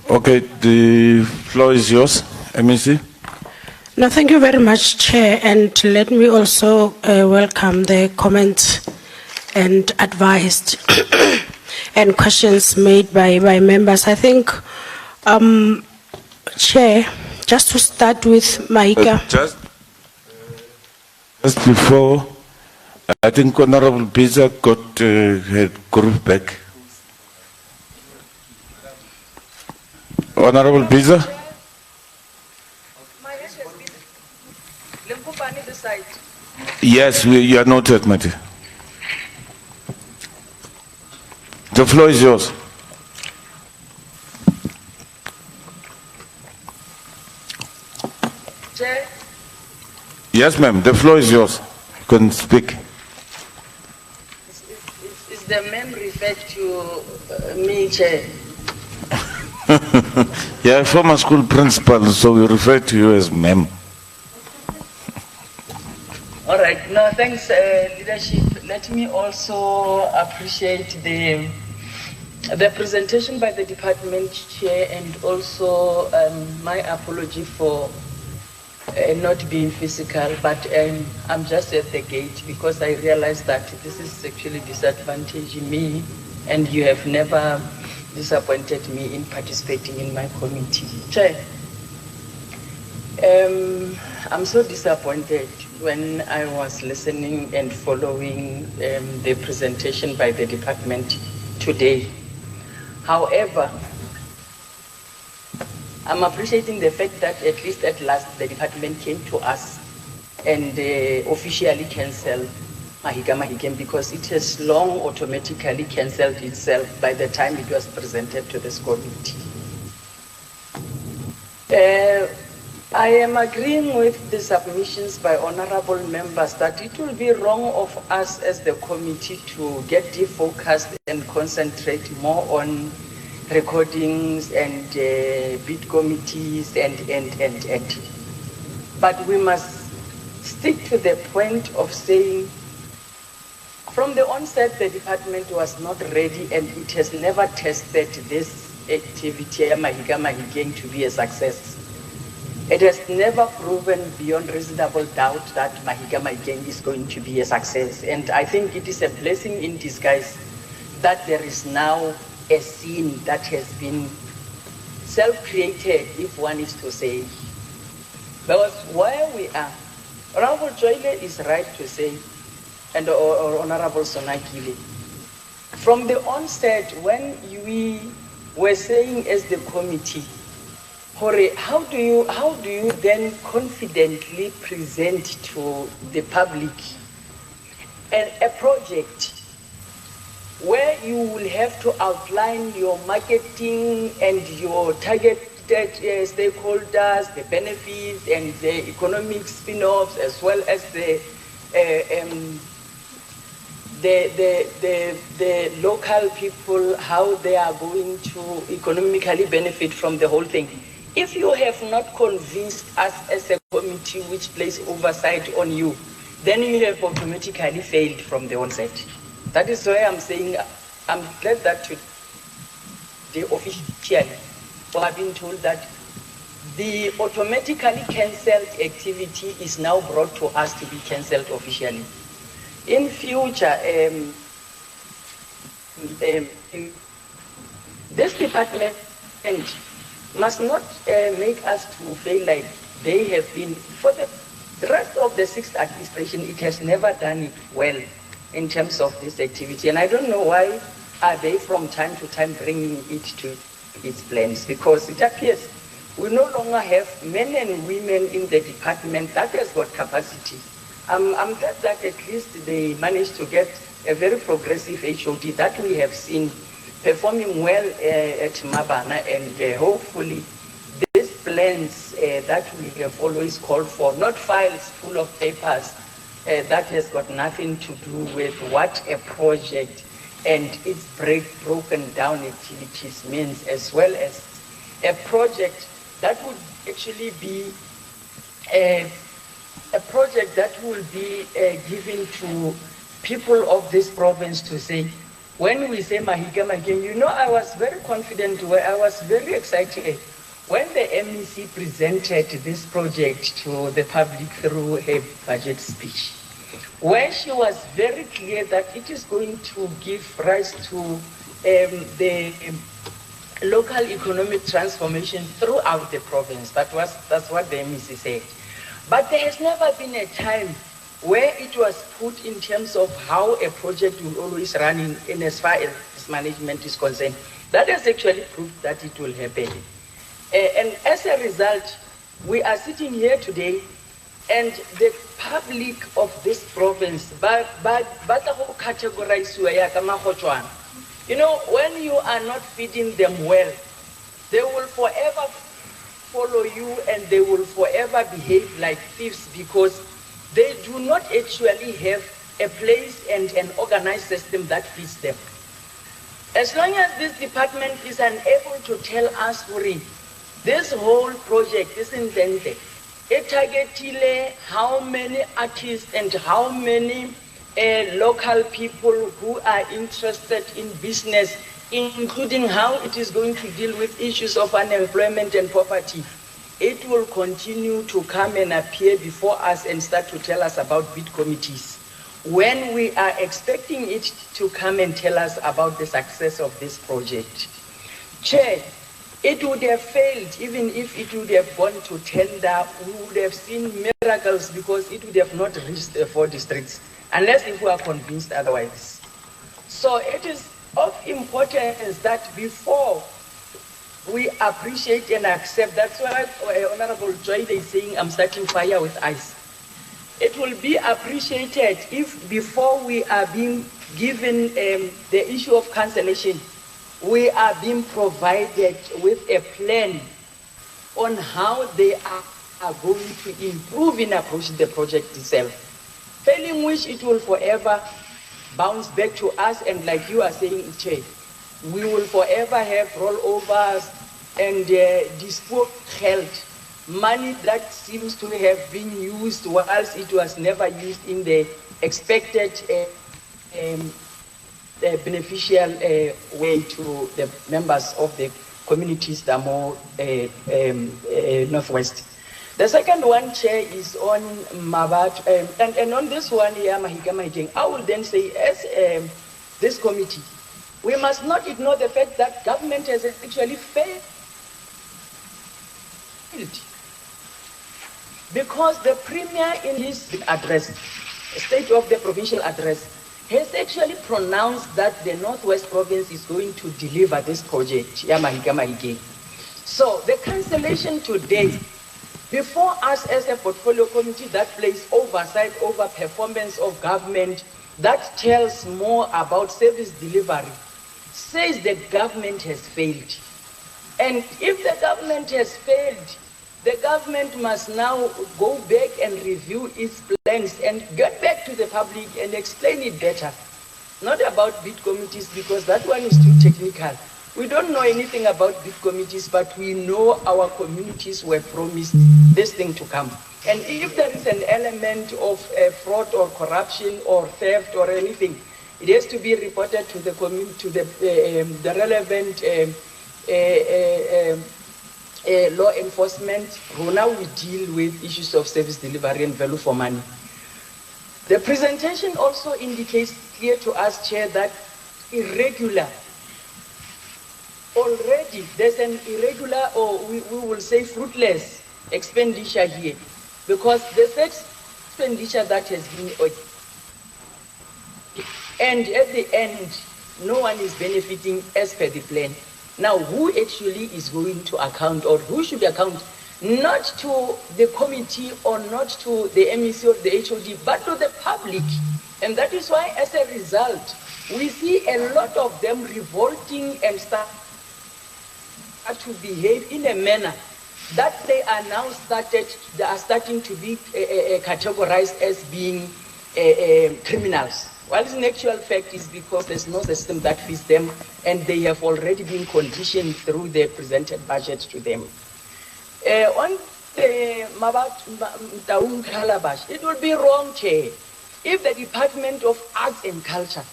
K: Okay, the floor is yours, MEC.
G: No, thank you very much, Chair, and let me also welcome the comments and advised and questions made by members. I think, Chair, just to start with Maika.
K: Just before, I think Honorable Biza got her group back. Honorable Biza? Yes, you are noted, Mati. The floor is yours.
M: Chair?
K: Yes, ma'am, the floor is yours. You can speak.
M: Is the ma'am referred to me, Chair?
K: Yeah, former school principal, so we refer to you as ma'am.
M: All right. No, thanks, leadership. Let me also appreciate the presentation by the department chair, and also my apology for not being physical, but I'm just at the gate because I realized that this is actually disadvantaging me, and you have never disappointed me in participating in my committee. Chair, I'm so disappointed when I was listening and following the presentation by the department today. However, I'm appreciating the fact that at least at last the department came to us and officially cancelled Mahigam, because it has long automatically cancelled itself by the time it was presented to this committee. I am agreeing with the submissions by honorable members that it will be wrong of us as the committee to get defocused and concentrate more on recordings and bid committees and. But we must stick to the point of saying from the onset the department was not ready, and it has never tested this activity Mahigam to be a success. It has never proven beyond reasonable doubt that Mahigam is going to be a success. And I think it is a blessing in disguise that there is now a scene that has been self-created, if one is to say. Because where we are, Honorable Joyle is right to say, and or Honorable Sonakile, from the onset when we were saying as the committee, how do you then confidently present to the public a project where you will have to outline your marketing and your targeted stakeholders, the benefits and the economic spin-offs, as well as the local people, how they are going to economically benefit from the whole thing. If you have not convinced us as a committee which places oversight on you, then you have automatically failed from the onset. That is why I'm saying I'm glad that the officially have been told that the automatically cancelled activity is now brought to us to be cancelled officially. In future, this department must not make us to feel like they have been, for the rest of the 6th administration, it has never done it well in terms of this activity. And I don't know why are they from time to time bringing it to its plans, because it appears we no longer have men and women in the department that has got capacity. I'm glad that at least they managed to get a very progressive HOD that we have seen performing well at Mabana, and hopefully these plans that we have always called for, not files full of papers that has got nothing to do with what a project and its broken down activities means, as well as a project that would actually be a project that will be given to people of this province to say, when we say Mahigam again, you know, I was very confident, I was very excited when the MEC presented this project to the public through her budget speech, where she was very clear that it is going to give rise to the local economic transformation throughout the province. That's what the MEC said. But there has never been a time where it was put in terms of how a project will always run in as far as management is concerned. That has actually proved that it will happen. And as a result, we are sitting here today, and the public of this province, you know, when you are not feeding them well, they will forever follow you and they will forever behave like thieves, because they do not actually have a place and an organized system that fits them. As long as this department is unable to tell us, Uri, this whole project is intended, it targeted how many artists and how many local people who are interested in business, including how it is going to deal with issues of unemployment and poverty, it will continue to come and appear before us and start to tell us about bid committees, when we are expecting it to come and tell us about the success of this project. Chair, it would have failed even if it would have gone to tender. We would have seen miracles because it would have not reached the 4 districts, unless if we are convinced otherwise. So it is of importance that before we appreciate and accept, that's why Honorable Joy is saying I'm starting fire with ice. It will be appreciated if before we are being given the issue of cancellation, we are being provided with a plan on how they are going to improve in approaching the project itself. Failing which, it will forever bounce back to us, and like you are saying, Chair, we will forever have rollovers and dispute held money that seems to have been used whilst it was never used in the expected beneficial way to the members of the communities that are more northwest. The second one, Chair, is on Mabat, and on this one here, I will then say, as this committee, we must not ignore the fact that government has actually failed. Because the Premier in his address, State of the Provincial address, has actually pronounced that the Northwest Province is going to deliver this project. So the cancellation today, before us as a portfolio committee that plays oversight over performance of government, that tells more about service delivery, says the government has failed. And if the government has failed, the government must now go back and review its plans and get back to the public and explain it better. Not about bid committees, because that one is too technical. We don't know anything about bid committees, but we know our communities were promised this thing to come. And if there is an element of fraud or corruption or theft or anything, it has to be reported to the community, to the relevant law enforcement, who now we deal with issues of service delivery and value for money. The presentation also indicates clear to us, Chair, that already there's an irregular, or we will say fruitless expenditure here, because the expenditure that has been, and at the end, no one is benefiting as per the plan. Now, who actually is going to account, or who should account, not to the committee or not to the MEC or the HOD, but to the public? And that is why, as a result, we see a lot of them revolting and start to behave in a manner that they are now starting to be categorized as being criminals. While in actual fact is because there's no system that fits them, and they have already been conditioned through the presented budget to them. On the Taung Calabash, it would be wrong, Chair, if the Department of Arts and Culture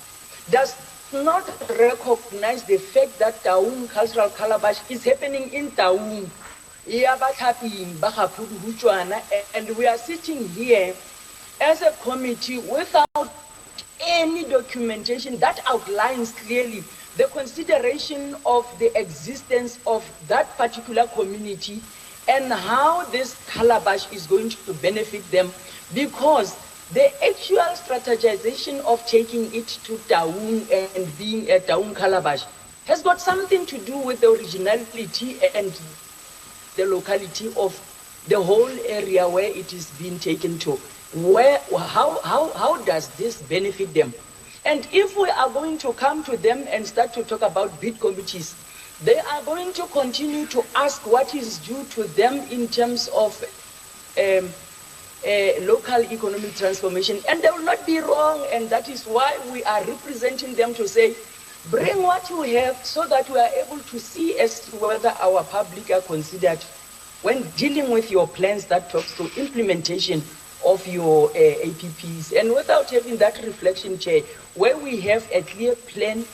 M: does not recognize the fact that Taung Cultural Calabash is happening in Taung, and we are sitting here as a committee without any documentation that outlines clearly the consideration of the existence of that particular community and how this calabash is going to benefit them, because the actual strategization of taking it to Taung and being a Taung calabash has got something to do with the originality and the locality of the whole area where it is being taken to. How does this benefit them? And if we are going to come to them and start to talk about bid committees, they are going to continue to ask what is due to them in terms of local economic transformation, and they will not be wrong, and that is why we are representing them to say, bring what you have so that we are able to see as to whether our public are considered when dealing with your plans that talks to implementation of your APPs. And without having that reflection, Chair, where we have a clear plan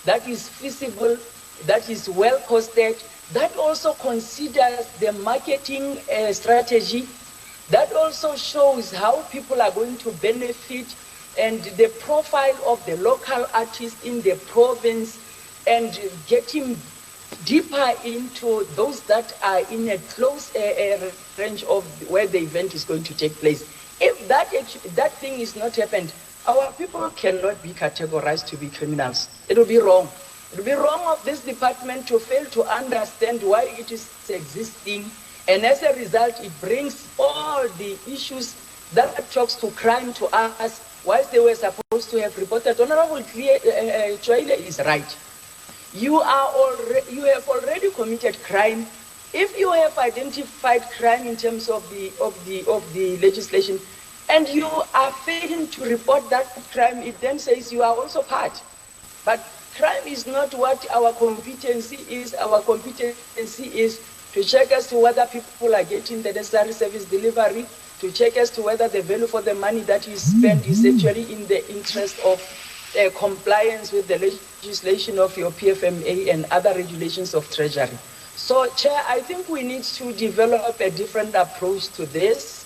M: that is feasible, that is well costed, that also considers the marketing strategy, that also shows how people are going to benefit, and the profile of the local artists in the province, and getting deeper into those that are in a close range of where the event is going to take place. If that thing is not happened, our people cannot be categorized to be criminals. It will be wrong. It will be wrong of this department to fail to understand why it is existing, and as a result, it brings all the issues that talks to crime to us, whilst they were supposed to have reported. Honorable Choile is right. You have already committed crime. If you have identified crime in terms of the legislation, and you are failing to report that crime, it then says you are also part. But crime is not what our competency is. Our competency is to check as to whether people are getting the necessary service delivery, to check as to whether the value for the money that is spent is actually in the interest of compliance with the legislation of your PFMA and other regulations of Treasury. So, Chair, I think we need to develop a different approach to this.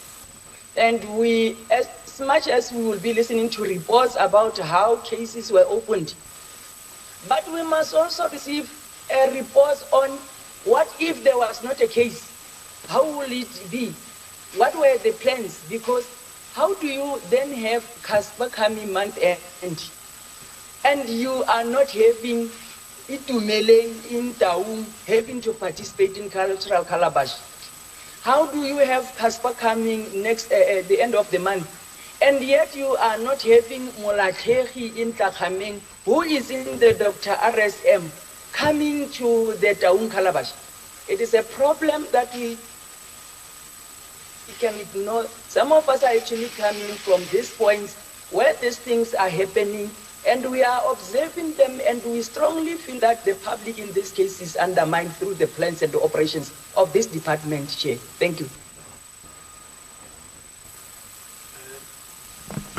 M: And we, as much as we will be listening to reports about how cases were opened, but we must also receive reports on what if there was not a case? How will it be? What were the plans? Because how do you then have Casper coming month end, and you are not having Itumele in Taung having to participate in cultural calabash? How do you have Casper coming next at the end of the month, and yet you are not having Molatehi in Takameng, who is in the Dr. RSM, coming to the Taung calabash? It is a problem that we can ignore. Some of us are actually coming from these points where these things are happening, and we are observing them, and we strongly feel that the public in this case is undermined through the plans and the operations of this department, Chair. Thank you.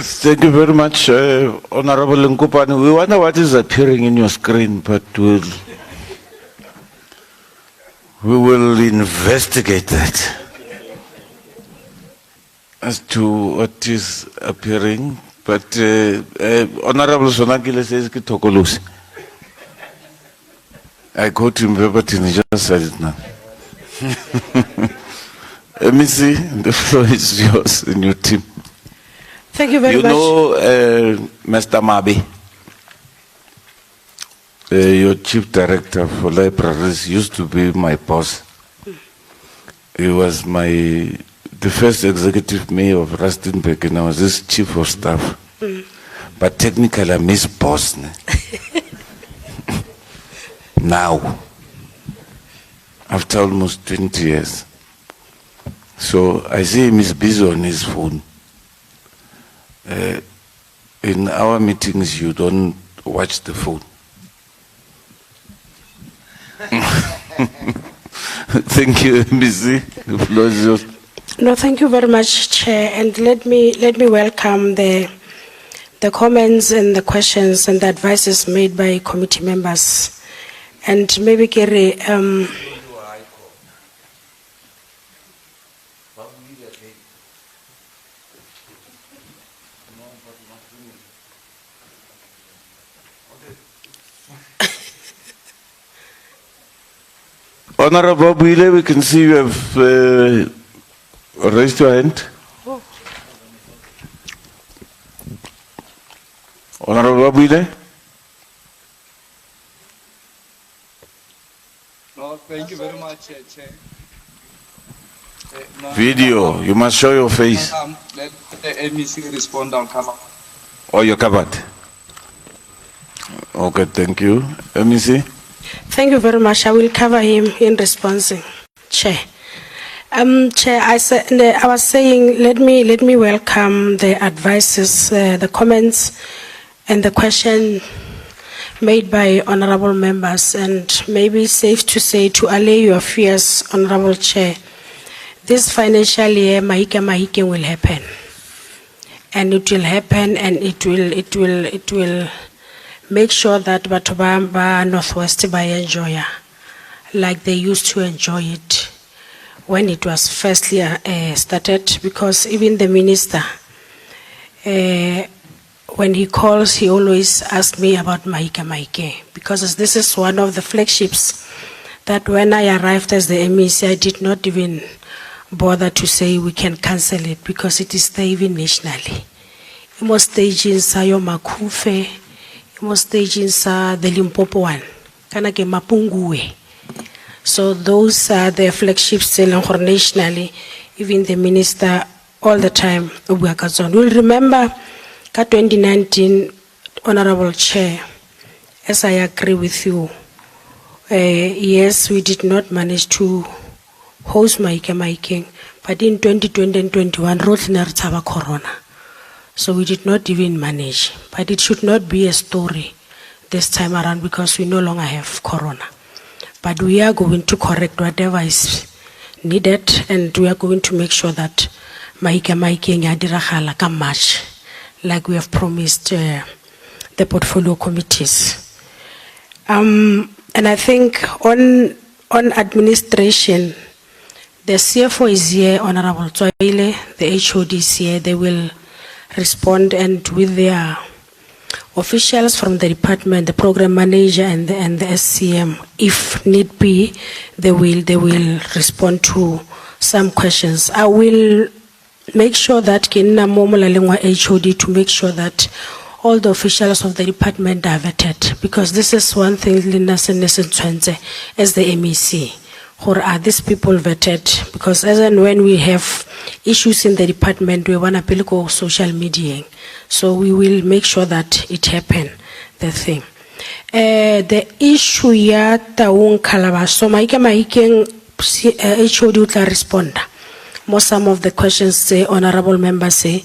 K: Thank you very much, Honorable Nkupani. We wonder what is appearing in your screen, but we will investigate that as to what is appearing. But Honorable Sonakile says Kitokolusi. I quote him verbatim, he just said it now. MEC, the floor is yours in your team.
G: Thank you very much.
K: You know Mr. Mabi, your chief director for libraries, used to be my boss. He was the first executive mayor of Rustenburg, and I was his chief of staff. But technically I'm his boss now, after almost 20 years. So I see him is busy on his phone. In our meetings, you don't watch the phone. Thank you, Missy. The floor is yours.
G: No, thank you very much, Chair, and let me welcome the comments and the questions and the advices made by committee members. And maybe Kere,
K: Honorable Bile, we can see you have raised your hand.
G: Oh.
K: Honorable Bile.
N: No, thank you very much, Chair.
K: Video, you must show your face.
N: Let the MEC respond on cover.
K: Oh, you're covered. Okay, thank you. MEC.
G: Thank you very much. I will cover him in responding, Chair. Chair, I was saying, let me welcome the advices, the comments, and the question made by honorable members, and maybe safe to say to allay your fears, honorable Chair. This financial year, Mahike will happen, and it will happen, and it will make sure that Batobamba Northwest by enjoy like they used to enjoy it when it was firstly started, because even the minister, when he calls, he always asks me about Mahike, because this is one of the flagships that when I arrived as the MEC, I did not even bother to say we can cancel it, because it is there even nationally. Most stages are your Makufe, most stages are the Limpopo one, Kanake Mapunguwe. So those are the flagships nationally. Even the minister all the time. We'll remember 2019, Honorable Chair, as I agree with you, yes, we did not manage to host Mahike, but in 2020 and 2021, Rotner Corona. So we did not even manage. But it should not be a story this time around, because we no longer have Corona. But we are going to correct whatever is needed, and we are going to make sure that Mahike Nyadiragala come March, like we have promised the portfolio committees. And I think on administration, the CFO is here, Honorable Tsoile, the HOD is here. They will respond, and with their officials from the department, the program manager and the SCM, if need be, they will respond to some questions. I will make sure that Kinna Momolalengwa HOD to make sure that all the officials of the department are vetted, because this is one thing Linda Senese as the MEC. Or are these people vetted? Because as and when we have issues in the department, we want to build social media. So we will make sure that it happen, the thing. The issue ya taung Calabash, so Mahike HOD will respond. Most some of the questions say, honorable members say,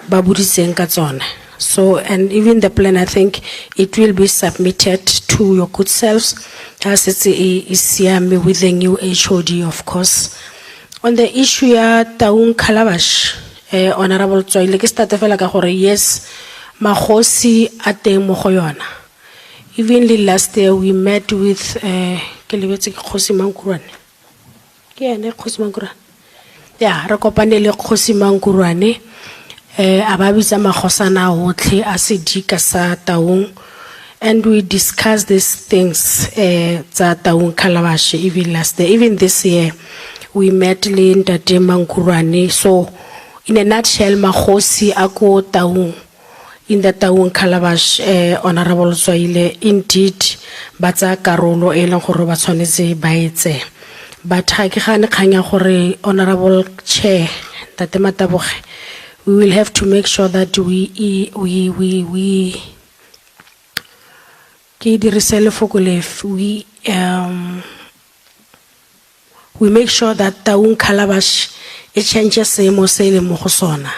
G: Babudi Senkatzone. So, and even the plan, I think it will be submitted to your good selves, as it's with the new HOD, of course. On the issue ya taung Calabash, Honorable Tsoile, ke starte fela ka gore yes, magosi a teng mo go yona. Even last year we met with ke lebetse ke Kgosi Mankurwane. Ke ene Kgosi Mankurwane. Yeah, re kopane le Kgosi Mankurwane. Ababitsa magosana otlhe a sedika sa taung, and we discussed these things tsa taung Calabash even last year. Even this year we met Linda de Mankurwane. So in a nutshell, magosi ako taung in the taung Calabash, Honorable Tsoile, indeed batsa karolo e leng gore ba tshwanetse ba etse. But ha ke gane khanya gore Honorable Chair Tate Mataboge, we will have to make sure that we make sure that taung Calabash it changes seemo se le mo go sona.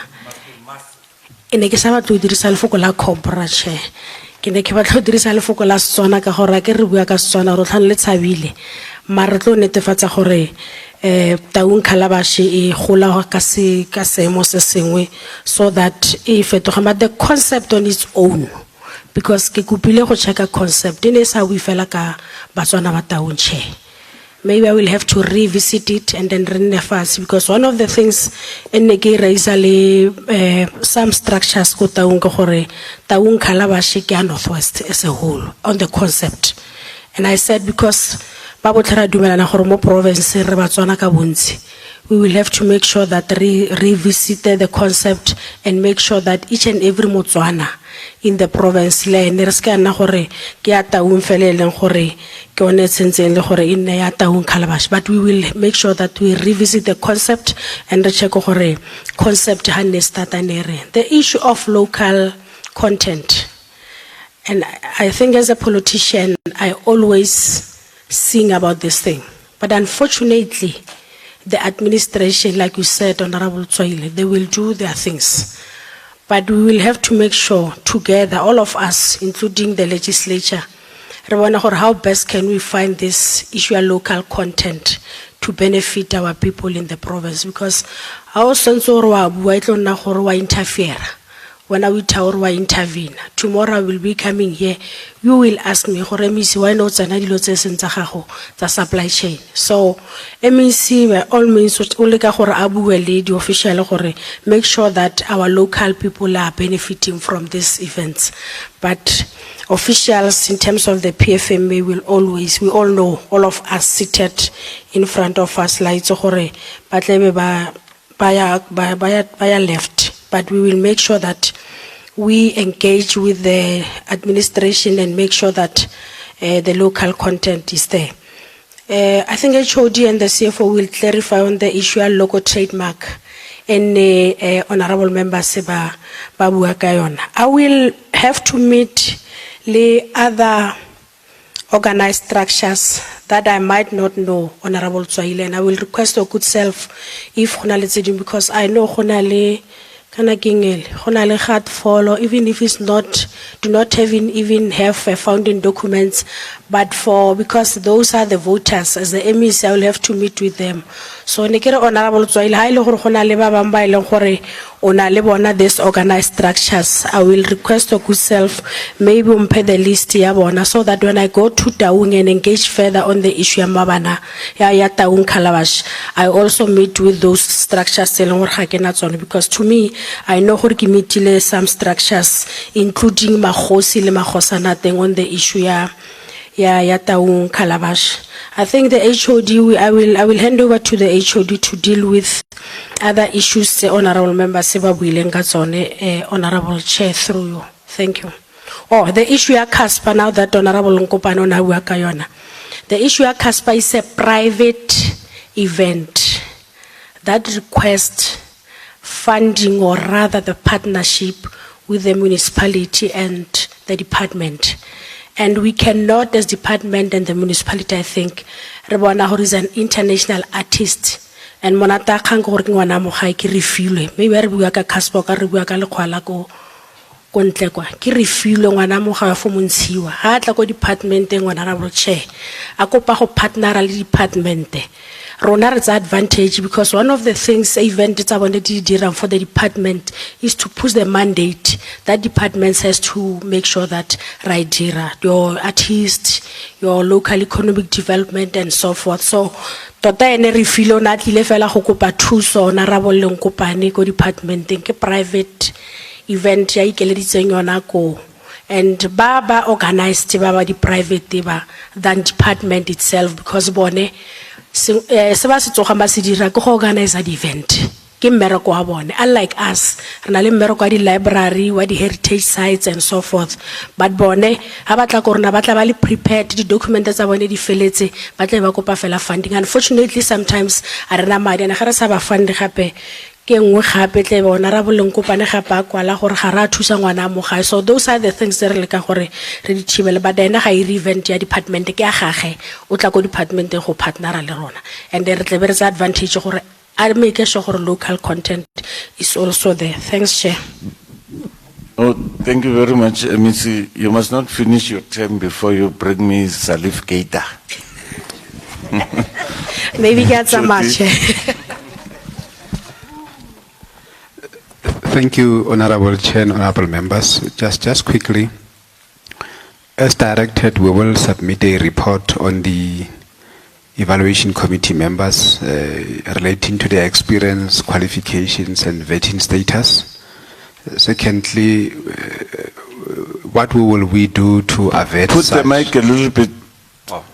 G: Ene ke sa batla go dirisa lefoko la cobra che. Ke ne ke batla go dirisa lefoko la Setswana ka gore ke re bua ka Setswana ro tlhana le tshabile. Mara re tlo netefatsa gore taung Calabash e gola ka seemo se sengwe, so that if the concept on its own, because ke kupile go check a concept ene sa we fela ka Batswana ba taung che. Maybe I will have to revisit it and then renefas, because one of the things in some structures go taung gore taung Calabash ke Northwest as a whole on the concept. And I said, because Babo Tara Dumelana Horomo province re Batswana ka bontsi, we will have to make sure that revisit the concept and make sure that each and every Motswana in the province le ne re ska na gore ke ya taung feleleng gore ke one tsentseng le gore in ya taung Calabash. But we will make sure that we revisit the concept and re check gore concept ha ne starta ne re. The issue of local content, and I think as a politician I always sing about this thing, but unfortunately the administration, like you said, Honorable Tswaile, they will do their things. But we will have to make sure together, all of us, including the legislature, how best can we find this issue of local content to benefit our people in the province? Because our sense of interfere. When I will tell intervene, tomorrow I will be coming here. You will ask me, why not the supply chain? So, MEC, by all means, the official, make sure that our local people are benefiting from these events. But officials, in terms of the PFMA, will always, we all know, all of us seated in front of us, like but left. But we will make sure that we engage with the administration and make sure that the local content is there. I think HOD and the CFO will clarify on the issue of logo trademark and honorable members. I will have to meet the other organized structures that I might not know, Honorable Tswaile, and I will request your good self if because I know hard follow, even if it's not, do not even have founding documents, but because those are the voters, as the MEC, I will have to meet with them. So, Honorable Tswaile, this organized structures, I will request your good self, maybe pay the list so that when I go to Taung and engage further on the issue of Mabana, Taung Calabash, I also meet with those structures because to me, I know some structures, including Mahosi le Mahosana on the issue Taung Calabash. I think the HOD, I will hand over to the HOD to deal with other issues, Honorable Member Honorable Chair, through you. Thank you. Oh, the issue of CASPA, now that Honorable Nkopano na Kayona. The issue of CASPA is a private event that requests funding, or rather the partnership with the municipality and the department. And we cannot, as department and the municipality, I think, Rebona is an international artist. And monata kango working wana mo hai ki refuel. Maybe we bua ka Casper ka re bua ka lekgwala ko ntle kwa. Ki refuel ngwana mo ga fo montshiwa. Ha tla ko department ngwana ra bo chair. A kopa go partnera le department. Rona re tsa advantage because one of the things event it's about the for the department is to push the mandate that department has to make sure that your artist, your local economic development and so forth. So tota ene re filo na tlile fela go kopa thuso na ra bolleng kopane ko department ke private event ya ikeleditseng yona ko, and ba organized ba di private ba than department itself because bone se ba se tsoga ba se dira go organize the event ke mmereko wa bone, unlike us rena le mmereko wa di library wa di heritage sites and so forth, but bone ha batla go rena batla ba le prepared di documents tsa bone di feletse batla ba kopa fela funding. Unfortunately sometimes a rena madi na ga re sa ba fund gape ke ngwe gape tle bona ra boleng kopane gape a kwala gore ga ra thusa ngwana mo gae. So those are the things that re leka gore re di thibele, but ena ga event ya department ke ya gage o tla go department go partnera le rona, and re tle be re tsa advantage gore I make sure local content is also there. Thanks, Chair.
K: Oh, thank you very much, MEC. You must not finish your term before you bring me Salif Keita.
G: Maybe get some much.
H: Thank you, Honorable Chair and Honorable Members. Just quickly, as directed, we will submit a report on the evaluation committee members relating to their experience, qualifications, and vetting status. Secondly, what will we do to avert?
K: Put the mic a little bit.
H: Oh.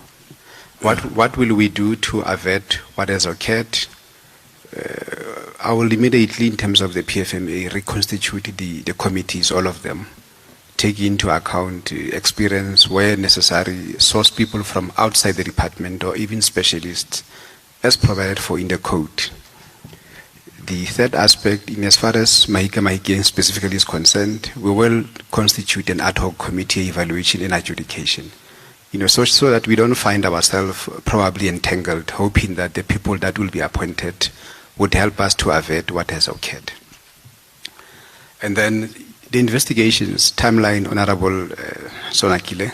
H: What will we do to avert what has occurred? I will immediately, in terms of the PFMA, reconstitute the committees, all of them, take into account experience where necessary, source people from outside the department or even specialists as provided for in the code. The third aspect, in as far as Mahika specifically is concerned, we will constitute an ad hoc committee evaluation and adjudication. so that we don't find ourselves probably entangled, hoping that the people that will be appointed would help us to avert what has occurred. And then the investigations timeline, Honorable Sonakile.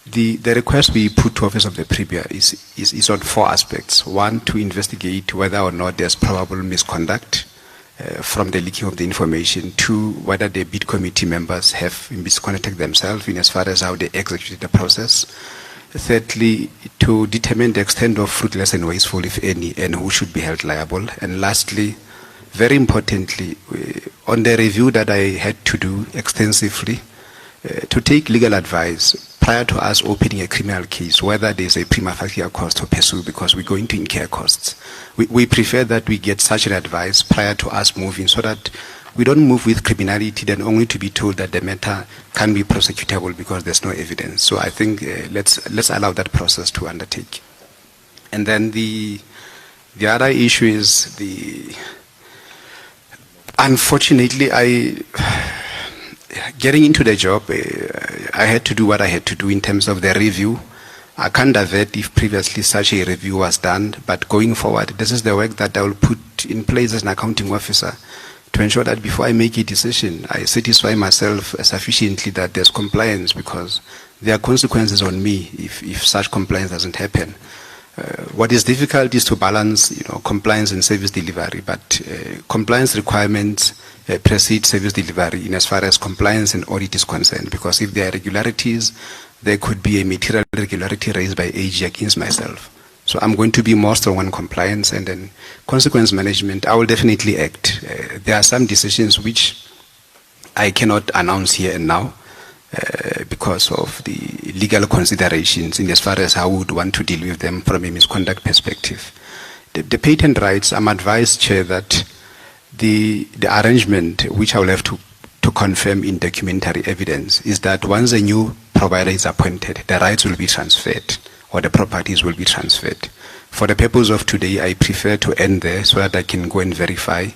H: The request we put to Office of the Premier is on 4 aspects. 1, to investigate whether or not there's probable misconduct from the leaking of the information. 2, whether the bid committee members have misconducted themselves in as far as how they executed the process. Thirdly, to determine the extent of fruitless and wasteful, if any, and who should be held liable. And lastly, very importantly, on the review that I had to do extensively, to take legal advice prior to us opening a criminal case, whether there's a prima facie cause to pursue, because we're going to incur costs. We prefer that we get such an advice prior to us moving, so that we don't move with criminality then only to be told that the matter can be prosecutable because there's no evidence. So I think let's allow that process to undertake. And then the other issue is unfortunately, getting into the job, I had to do what I had to do in terms of the review. I can't avert if previously such a review was done, but going forward, this is the work that I will put in place as an accounting officer to ensure that before I make a decision, I satisfy myself sufficiently that there's compliance, because there are consequences on me if such compliance doesn't happen. What is difficult is to balance, compliance and service delivery, but compliance requirements precede service delivery in as far as compliance and audit is concerned, because if there are irregularities, there could be a material irregularity raised by AG against myself. So I'm going to be more strong on compliance, and then consequence management, I will definitely act. There are some decisions which I cannot announce here and now, because of the legal considerations in as far as how we would want to deal with them from a misconduct perspective. The patent rights, I'm advised, Chair, that the arrangement, which I will have to confirm in documentary evidence, is that once a new provider is appointed, the rights will be transferred, or the properties will be transferred. For the purpose of today, I prefer to end there so that I can go and verify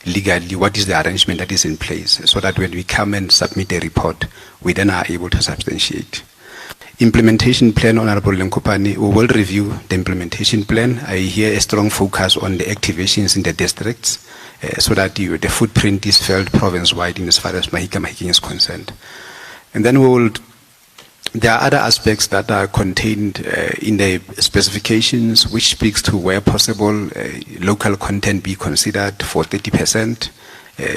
H: legally what is the arrangement that is in place, so that when we come and submit a report, we then are able to substantiate. Implementation plan, Honorable Lenkopane, we will review the implementation plan. I hear a strong focus on the activations in the districts, so that the footprint is felt province-wide in as far as Mahika is concerned. And then there are other aspects that are contained in the specifications, which speaks to where possible, local content be considered for 30%,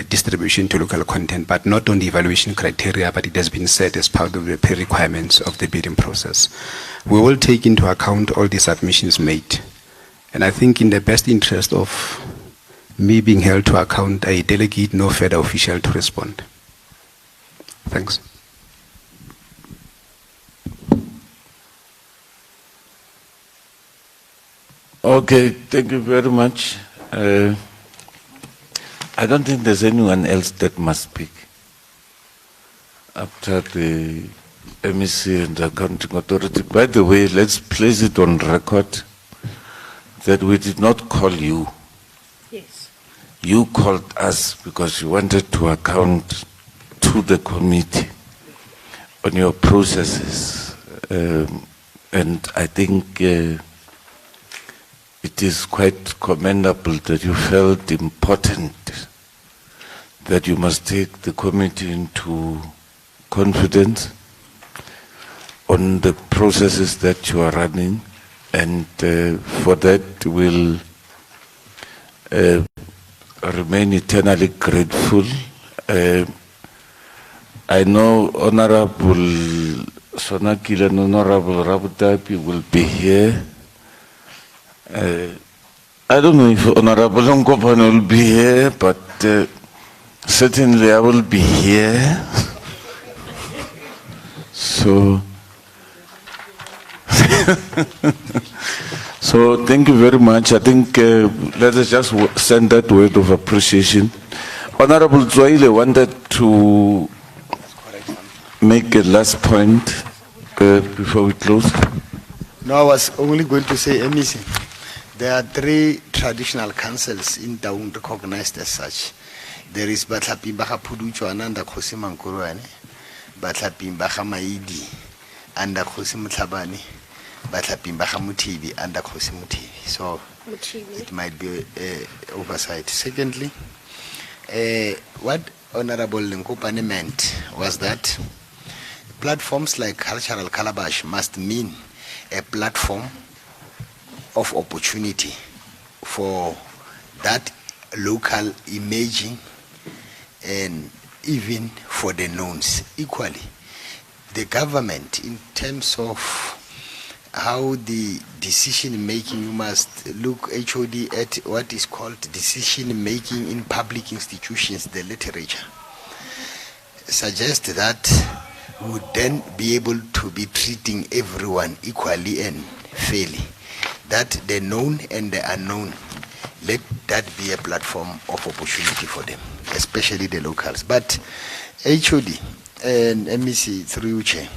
H: distribution to local content, but not on the evaluation criteria, but it has been set as part of the pre-requirements of the bidding process. We will take into account all the submissions made. And I think in the best interest of me being held to account, I delegate no further official to respond. Thanks.
K: Okay, thank you very much. I don't think there's anyone else that must speak after the MEC and the Accounting Authority. By the way, let's place it on record that we did not call you.
G: Yes.
K: You called us because you wanted to account to the committee on your processes. And I think it is quite commendable that you felt important that you must take the committee into confidence on the processes that you are running, and for that we'll remain eternally grateful. I know Honorable Sonakile and Honorable Rabutapi will be here. I don't know if Honorable Nkopane will be here, but certainly I will be here. So, so thank you very much. I think let us just send that word of appreciation. Honorable Zoile wanted to make a last point before we close.
D: No, I was only going to say, MEC, there are 3 traditional councils in Taung recognized as such. There is Batlapimbaha Puducho Ananda Kosimankuruane, Batlapimbaha Maidi, under Khosi Mutlhabane, Batlapimba Mutibi under Khosi Mutibi. So it might be oversight. Secondly, what Honorable Nkopane meant was that platforms like Cultural Calabash must mean a platform of opportunity for that local imaging and even for the knowns. Equally, the government, in terms of how the decision making, you must look HOD at what is called decision making in public institutions. The literature suggests that we would then be able to be treating everyone equally and fairly. That the known and the unknown, let that be a platform of opportunity for them, especially the locals. But HOD and MEC through you, Chair,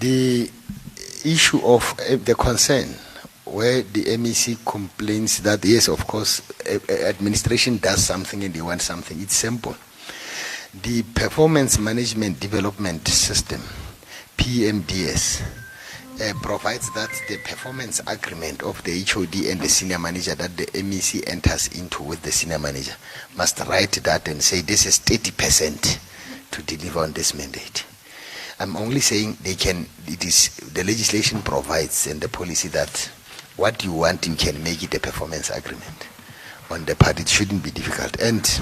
D: the issue of the concern where the MEC complains that, yes, of course, administration does something and they want something. It's simple. The Performance Management Development System, PMDS, provides that the performance agreement of the HOD and the senior manager that the MEC enters into with the senior manager must write that and say this is 30% to deliver on this mandate. I'm only saying they can, it is, the legislation provides and the policy that what you want, you can make it a performance agreement. On the part, it shouldn't be difficult. And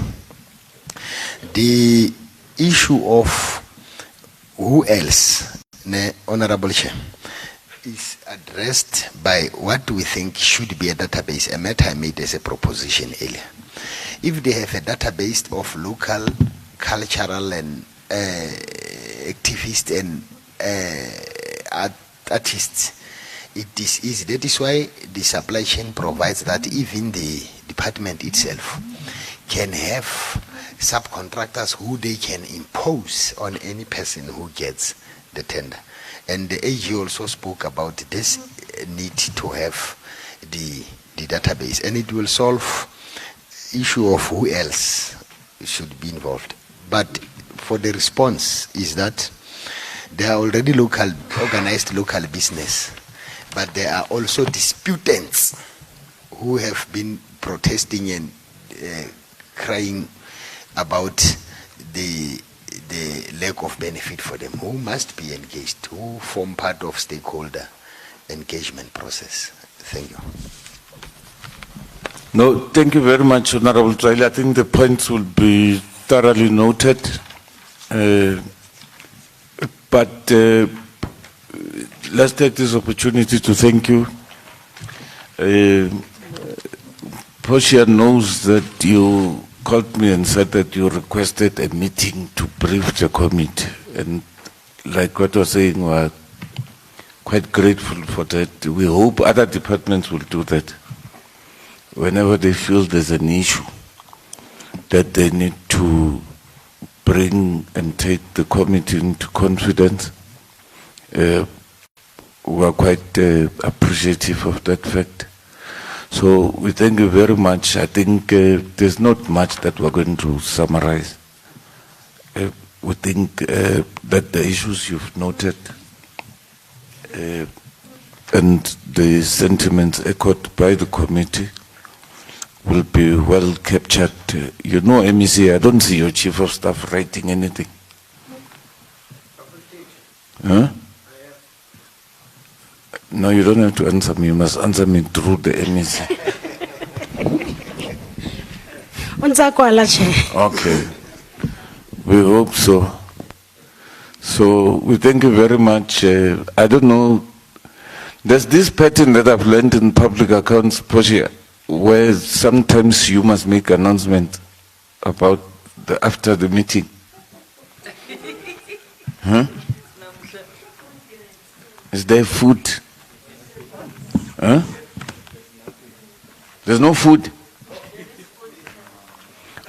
D: the issue of who else, Honorable Chair, is addressed by what we think should be a database, a matter I made as a proposition earlier. If they have a database of local cultural and activists and artists, it is easy. That is why the supply chain provides that even the department itself can have subcontractors who they can impose on any person who gets the tender. And the AG also spoke about this need to have the database, and it will solve issue of who else should be involved. But for the response is that there are already local, organized local business, but there are also disputants who have been protesting and crying about the lack of benefit for them, who must be engaged, who form part of stakeholder engagement process. Thank you.
K: No, thank you very much, Honorable Trail. I think the points will be thoroughly noted. But let's take this opportunity to thank you. Portia knows that you called me and said that you requested a meeting to brief the committee. And like what I was saying, we're quite grateful for that. We hope other departments will do that. Whenever they feel there's an issue that they need to bring and take the committee into confidence, we're quite appreciative of that fact. So we thank you very much. I think there's not much that we're going to summarize. We think that the issues you've noted and the sentiments echoed by the committee will be well captured. You know, MEC, I don't see your chief of staff writing anything. Huh? No, you don't have to answer me. You must answer me through the MEC. Okay. We hope so. So we thank you very much. I don't know. There's this pattern that I've learned in public accounts, Portia, where sometimes you must make announcement about after the meeting. Huh? Is there food? Huh? There's no food?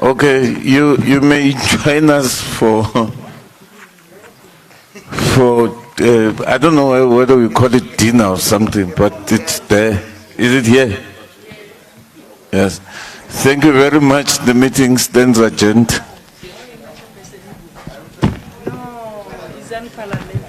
K: Okay, you may join us for I don't know whether we call it dinner or something, but it's there. Is it here? Yes. Thank you very much. The meeting stands adjourned.
O: No, it's unparliamentary.